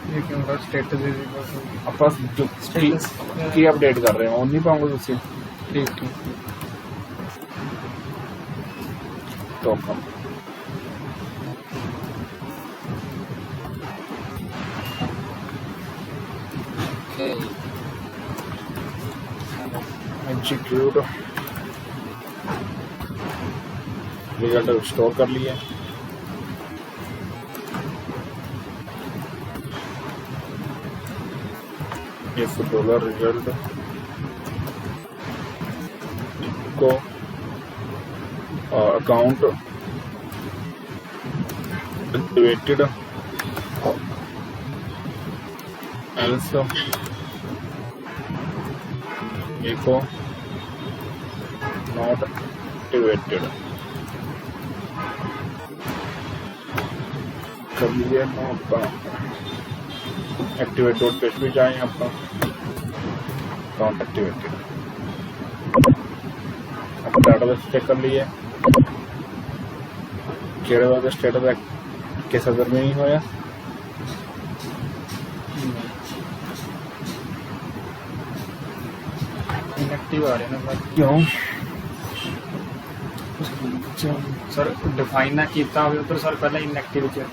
ये क्यों होगा स्टेटस इज इक्वल टू आप जो की अपडेट कर रहे हो नहीं पाऊंगे उससे ठीक ठीक टोकन एग्जीक्यूट रिजल्ट स्टोर कर लिए if dollar result को account activated else echo not activated कर लीजिए आपका एक्टिवेट डॉट पेज पे जाएं आपका अकाउंट एक्टिवेटेड आप डाटाबेस चेक कर लीजिए केड़े वाले स्टेटस किस अदर में नहीं होया इनएक्टिव आ रहे हैं ना क्यों सर डिफाइन ना किया होवे तो सर पहले इनएक्टिव च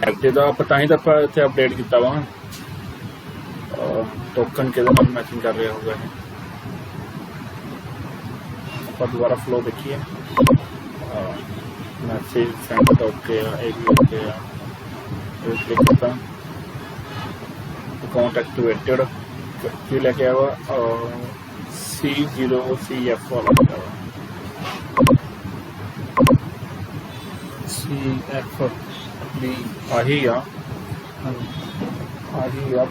एक्टिव ਦਾ ਆਪਾਂ ਤਾਂ ਹੀ ਤਾਂ ਆਪਾਂ ਇੱਥੇ ਅਪਡੇਟ ਕੀਤਾ ਵਾ ਟੋਕਨ ਕਿਹਦੇ ਨਾਲ ਮੈਚਿੰਗ ਕਰ ਰਿਹਾ ਹੋਊਗਾ ਆਪਾਂ ਦੁਬਾਰਾ ਫਲੋ ਦੇਖੀਏ मैसेज सेंड ओके एक भी ओके क्लिक करता अकाउंट एक्टिवेटेड फिर लेके आया हुआ C0CF वाला लगा हुआ CF भी आही आ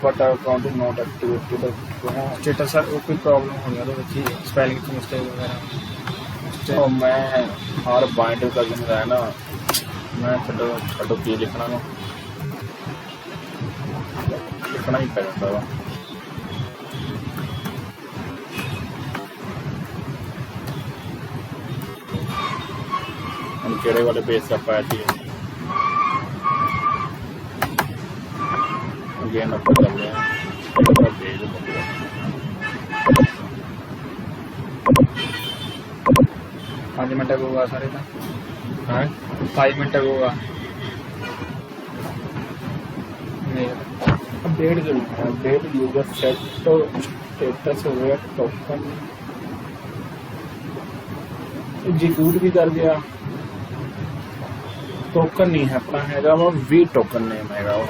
but account is not activated status sir वो कोई प्रॉब्लम हो गया तो बच्ची स्पेलिंग की मिस्टेक वगैरह तो मैं हर पॉइंट का दिन है ना मैं छो की लिखना ना लिखना ही पै जाता वा हम केड़े वाले पेज से पाया थी अगेन अपन कर रहे हैं पेज 5 मिनट होगा सारे का हाँ 5 मिनट होगा update user set status where token execute भी कर गया टोकन नहीं है अपना हैगा वो वी टोकन नेम हैगा वो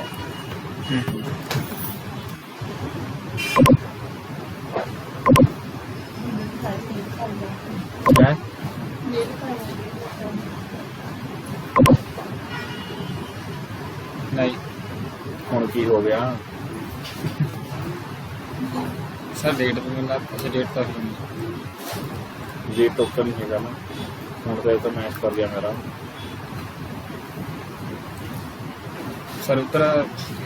है नहीं ਹੁਣ ਕੀ ਹੋ ਗਿਆ सर डेट तो मिला अच्छा डेट तक ये टोकन नहीं हैगा ना ਹੁਣ ਤਾਂ ਇਹ ਤਾਂ ਮੈਚ ਕਰ ਗਿਆ ਮੇਰਾ सर उतर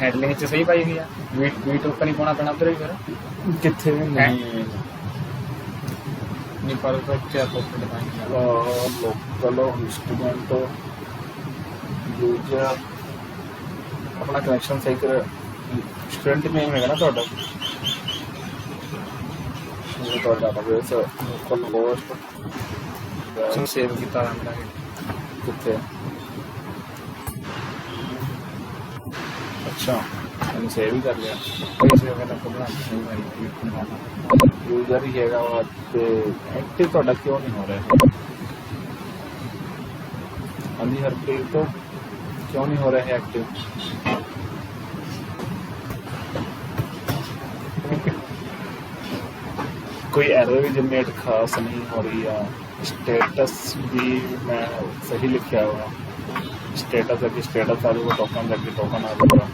हैंडलिंग च सही पाई गई है वी टोकन ही पाना पैना उधर ही फिर ਕਿੱਥੇ ਨਹੀਂ नहीं पर तो क्या टोकन डिफाइन किया लोकल इंस्ट्रूमेंट यूजर अपना कनेक्शन सही कर स्टूडेंट नेम है ना ਤੁਹਾਡਾ ਇਹ ਤੁਹਾਡਾ database local host sir save किया मेरा ਕਿੱਥੇ अच्छा मैंने सेव ही कर लिया कोई सेव करना तो बना नहीं मेरी यूजर ही हैगा वा ਤੇ ਐਕਟਿਵ ਤੁਹਾਡਾ ਕਿਉਂ ਨਹੀਂ ਹੋ ਰਿਹਾ ਹਾਂਜੀ ਹਰਪ੍ਰੀਤ ਤੋਂ क्यों नहीं हो रहा है एक्टिव कोई एरर भी जनरेट खास नहीं हो रही है स्टेटस भी मैं सही लिखा हुआ स्टेटस अगर स्टेटस आ जाएगा टोकन करके टोकन आ जाएगा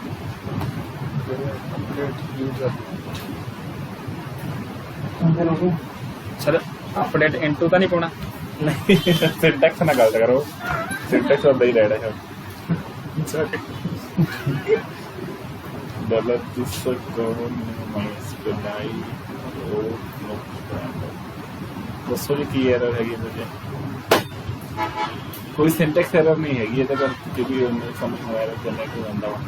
सर अपडेट इनटू तो नहीं पाना नहीं सिंटैक्स ना गलत करो सिंटैक्स उदा ही रहना है डॉलर दिस कौन माइनस बनाई और दसो जी की एरर हैगी मुझे कोई सिंटैक्स एरर नहीं हैगी ਇਹਦੇ ਕਰ ਕਿਉਂਕਿ ਉਹਨੇ ਸਮਝ ਨਹੀਂ ਆਇਆ ਜਨਰੇਟ ਹੋ ਜਾਂਦਾ ਵਾ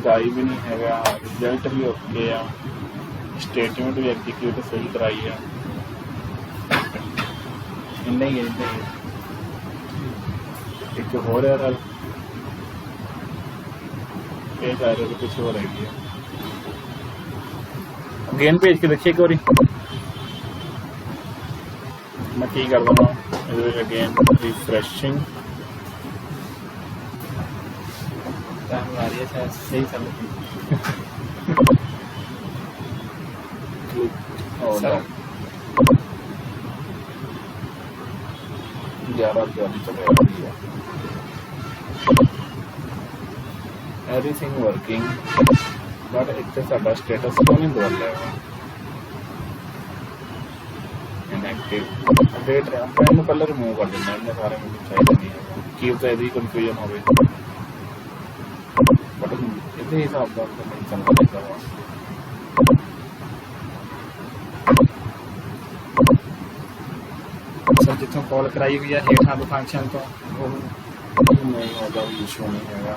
ਗਾਈ ਵੀ ਨਹੀਂ ਹੈਗਾ ਰਿਜ਼ਲਟ ਵੀ ਓਕੇ ਆ ਸਟੇਟਮੈਂਟ ਵੀ ਐਗਜ਼ੀਕਿਊਟ ਸਹੀ ਕਰਾਈ ਆ ਇੰਨਾ ਹੀ ਹੈ ਇੱਕ ਹੋਰ ਐਰਰ पेज आ रहा है कुछ हो रही है अगेन पेज के देखिए एक बारी मैं की कर दूंगा अगेन रिफ्रेशिंग टाइम आ रही है शायद सही चल रही सर 11 चले एवरीथिंग वर्किंग बट इतने साडा स्टेटस क्यों नहीं बदल रहा है इनएक्टिव अपडेट रहा मैं इन्हें पहले रिमूव कर देना इन्हें सारे मुझे चाहिए नहीं है कि तो यदि कंफ्यूजन हो गई बट इतने हिसाब से नहीं चलना लगता हुआ सर जितों कॉल कराई हुई है हेठा दो फंक्शन तो वो नहीं होगा इशू नहीं होगा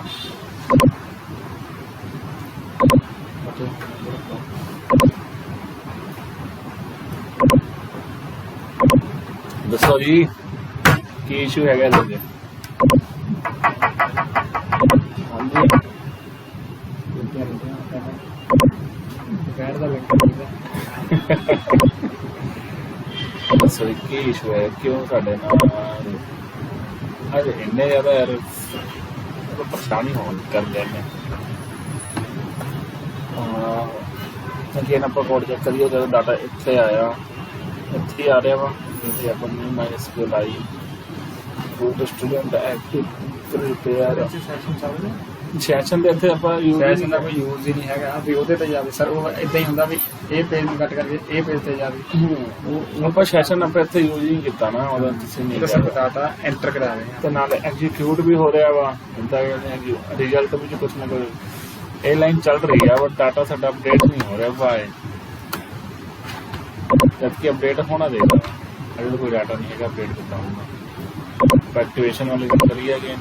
दसो जी की इशू है हाँ जी दोपहर का वेट दसो जी की इशू है क्यों साढ़े नाल अज इन्ने ज्यादा यार परेशानी हो कर देने अगेन आप कोड चेक करिए जो डाटा इतने आया इतने आ रहा वा जी अपन MySQL I root student active prepare session ਚੱਲ ਰਿਹਾ ਸੈਸ਼ਨ ਦੇ ਇੱਥੇ ਆਪਾਂ यूज ਸੈਸ਼ਨ ਦਾ ਕੋਈ ਯੂਜ਼ ਹੀ ਨਹੀਂ ਹੈਗਾ ਵੀ ਉਹਦੇ ਤੇ ਜਾਵੇ ਸਰ ਉਹ ਇਦਾਂ ਹੀ ਹੁੰਦਾ ਵੀ ਇਹ ਪੇਜ ਨੂੰ ਕੱਟ ਕਰਕੇ ਇਹ ਪੇਜ ਤੇ ਜਾਵੇ ਆਪਾਂ ਸੈਸ਼ਨ ਆਪਾਂ ਇੱਥੇ ਯੂਜ਼ ਹੀ ਕੀਤਾ ਨਾ ਉਹਦਾ ਤੁਸੀਂ ਨਹੀਂ ਸਰ ਡਾਟਾ ਐਂਟਰ ਕਰਾ ਰਹੇ ਤੇ ਨਾਲ ਐਗਜ਼ੀਕਿਊਟ ਵੀ ਹੋ ਰਿਹਾ ਵਾ ਹੁੰਦਾ ਰਿਜ਼ਲਟ ਵਿੱਚ ਕੁਝ ਨਾ ਕੁਝ ਇਹ ਲਾਈਨ ਚੱਲ ਰਹੀ ਆ ਬਟ ਡਾਟਾ ਸਾਡਾ ਅਪਡੇਟ ਨਹੀਂ ਹੋ ਰਿਹਾ ਭਾਈ जबकि अपडेट होना देगा अगर तो कोई डाटा नहीं है अपडेट करता हूँ एक्टिवेशन वाली गल करिए अगेन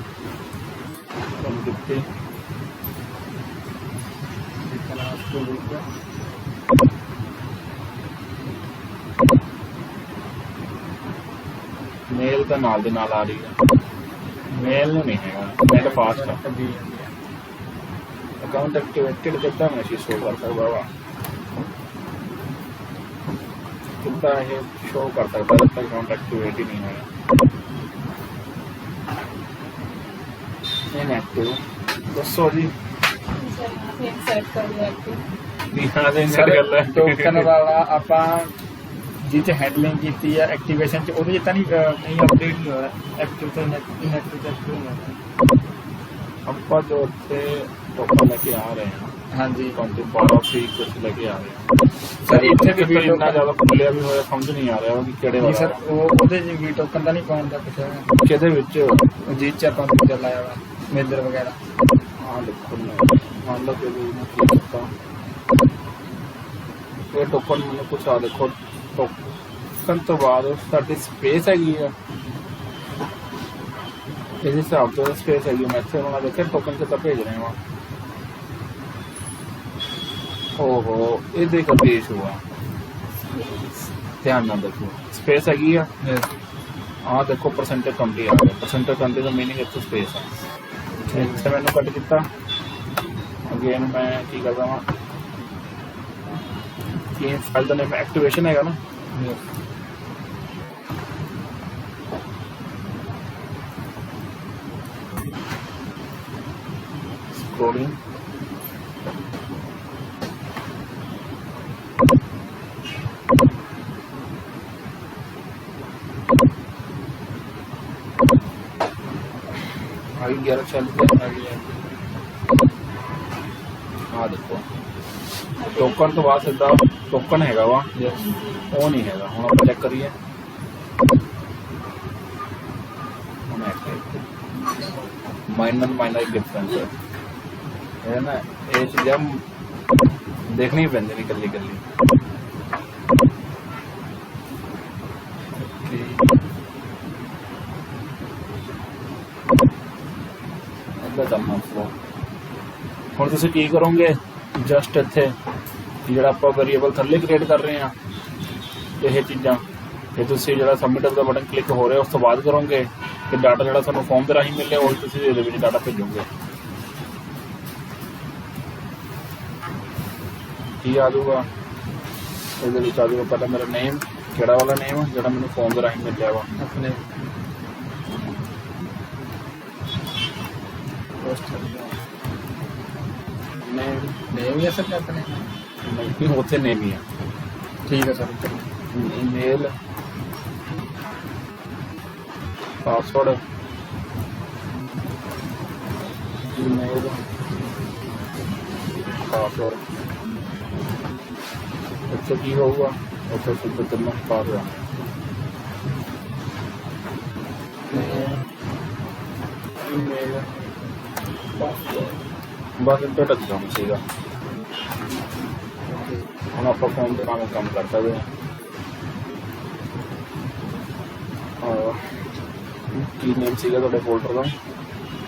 मेल तो नाल दे नाल आ रही है मेल नहीं है नेट फास्ट है अकाउंट एक्टिवेटेड कितना मैं शो कर सकता वा कितना है शो कर सकता है तक अकाउंट एक्टिवेट ही नहीं है इनएक्टिव दसो जी सेट कर लिया एक्टिव यहाँ से इंसर्ट कर ले ਟੋਕਨ ਵਾਲਾ ਆਪਾਂ ਜਿਹ ਚ ਹੈਂਡਲਿੰਗ ਕੀਤੀ ਆ ਐਕਟੀਵੇਸ਼ਨ ਚ ਉਹਦੇ ਚ ਤਾਂ ਨਹੀਂ ਅਪਡੇਟ ਨਹੀਂ ਹੋਇਆ ਐਕਟਿਵ ਤੇ ਇਨਐਕਟਿਵ ਤੇ ਐਕਟਿਵ ਹੋਇਆ ਆਪਾਂ जो थे टोकन लेके आ रहे हैं ਹਾਂਜੀ 12 फी कुछ लेके आ रहे हैं ਸਰ ਇੱਥੇ ਵੀ फिर इतना ज्यादा खुलिया भी होया समझ नहीं आ रहा कि किहड़े ਨਹੀਂ वाला ਸਰ ਉਹਦੇ ਚ ਵੀ ਟੋਕਨ ਤਾਂ ਨਹੀਂ ਪਾਉਣ ਦਾ ਕੁਛ ਹੈਗਾ किहदे विच ਜਿਹ ਚ ਆਪਾਂ ਦੂਜਾ ਲਾਇਆ ਵਾ ਮੇਜਰ ਵਗੈਰਾ हाँ लिखो मान लो कि ये टोकन मैंने कुछ आ देखो टोकन तो बाद साडी स्पेस हैगी है इस हिसाब से स्पेस हैगी मैं इत्थे उन्होंने देखिया टोकन कितना भेज रहे हैं ओहो ये देखो पेश हुआ ध्यान ना देखो स्पेस हैगी है हाँ देखो परसेंटेज 20 आ गया परसेंटेज 20 का मीनिंग इत्थे स्पेस है इत्थे मैंने कट किया अगेन मैं की करता हाँ कि फाइल का नेम एक्टिवेशन है ना स्क्रॉलिंग आगे 11 हाँ देखो टोकन तो बाद सीधा टोकन हैगा वा वो नहीं हैगा हम आप चेक करिए माइनर डिफरेंस है ना ये चीज़ें देखनी पैंदी नहीं कली कली करना फ्लो ਹੁਣ ਤੁਸੀਂ ਕੀ ਕਰੋਗੇ ਜਸਟ ਇੱਥੇ ਜਿਹੜਾ ਆਪਾਂ ਵੇਰੀਏਬਲ ਥੱਲੇ ਕ੍ਰੀਏਟ ਕਰ ਰਹੇ ਆ ਇਹ ਚੀਜ਼ਾਂ ਤੇ ਤੁਸੀਂ ਜਿਹੜਾ ਸਬਮਿਟ ਦਾ ਬਟਨ ਕਲਿੱਕ ਹੋ ਰਿਹਾ ਉਸ ਤੋਂ ਬਾਅਦ ਕਰੋਗੇ ਤੇ ਡਾਟਾ ਜਿਹੜਾ ਤੁਹਾਨੂੰ ਫਾਰਮ ਦੇ ਰਾਹੀਂ ਮਿਲਿਆ ਉਹ ਤੁਸੀਂ ਇਹਦੇ ਵਿੱਚ ਡਾਟਾ ਭੇਜੋਗੇ ਕੀ ਆ ਜਾਊਗਾ ਇਹਦੇ ਵਿੱਚ ਆ ਜਾਊਗਾ ਪਹਿਲਾਂ ਮੇਰਾ ਨੇਮ ਕਿਹੜਾ ਵਾਲਾ ਨੇਮ ਜਿਹੜਾ ਮੈਨੂੰ ਫਾਰਮ ਦੇ ਰਾਹੀਂ ਮਿਲਿਆ ਵਾ ਆਪਣੇ नेम ही है सर अपने नहीं उत्थे नेम ही है ठीक है sir email password email password ਇੱਥੇ ਕੀ ਹੋਊਗਾ ਉੱਥੇ ਸਿੱਧਾ ਤੈਨੂੰ ਪਾ ਦਿਆਂ ਈਮੇਲ ਪਾਸਵਰਡ ਬਸ ਇੰਟਰ ਤੱਕ ਕੰਮ ਸੀਗਾ ਹੁਣ ਆਪਾਂ ਫੋਨ ਤੇ ਕੰਮ ਕਰ ਸਕਦੇ ਹਾਂ ਕੀ ਨੇਮ ਸੀਗਾ ਤੁਹਾਡੇ ਫੋਲਡਰ ਦਾ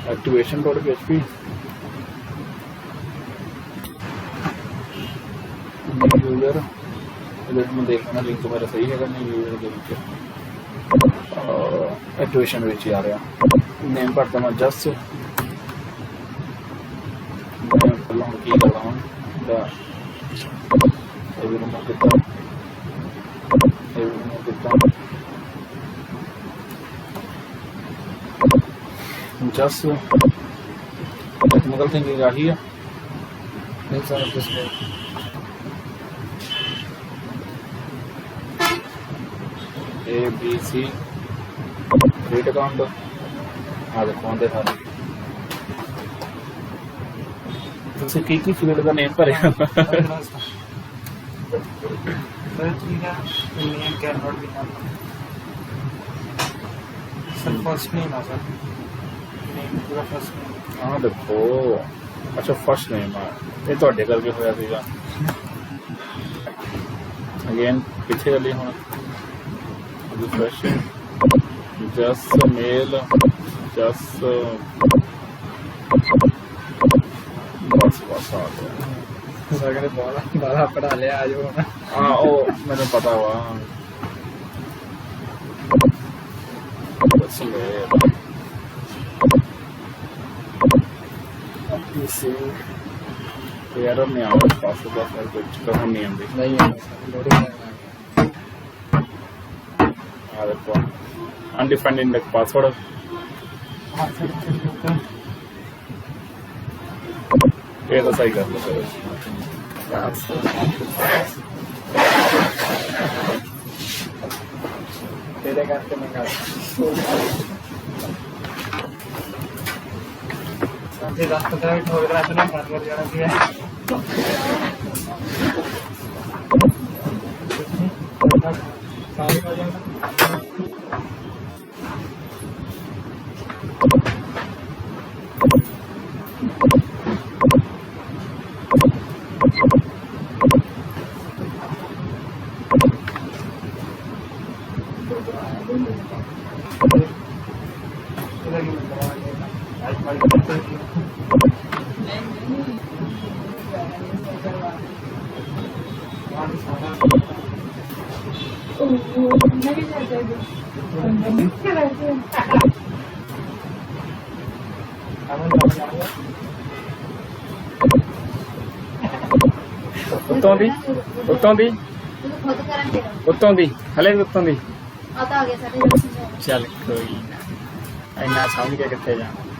activation.php यूजर इधर में देखना लिंक मेरा सही है नहीं यूजर के नीचे एक्टिवेशन ਵਿੱਚ ਆ ਰਿਹਾ नेम भरता मैं जस्ट मैं ਪਹਿਲਾਂ ਕੀ ਕਰਾਂ ਦਾ ਇਹ ਵੀ ਮੈਂ ਕਿਤਾ जस्ट टेक्निकल थिंकिंग आही है नहीं sir display A B C create account आ देखो आंदे सारे तुसी की फील्ड का नेम भरे सर ठीक है name can not be sir first name है सर नेम पूरा फर्स्ट नेम हाँ देखो अच्छा फर्स्ट नेम है ये ਤੁਹਾਡੇ ਕਰਕੇ ਹੋਇਆ ਸੀਗਾ अगेन पीछे चली हूँ रिफ्रेश जस्ट मेल जस्ट बस बस आ गया सर कहते बाला पढ़ा लिया आज वो हाँ ओ मैंने पता हुआ जस्ट मेल एरर नहीं आ रहा पासवर्ड का कुछ करना नहीं आती नहीं है लोडिंग देखो अनडिफाइंड इंडेक्स पासवर्ड ये तो सही कर लो तेरे करके मैं कर ये रास्ता का ठोक रहा था ना बंद कर जाना चाहिए सामने आ जाएगा उत्तों दी हले उत्तों दी आता आ गया साढ़े 10 चल कोई ना इन्ना समझ के कितने जाना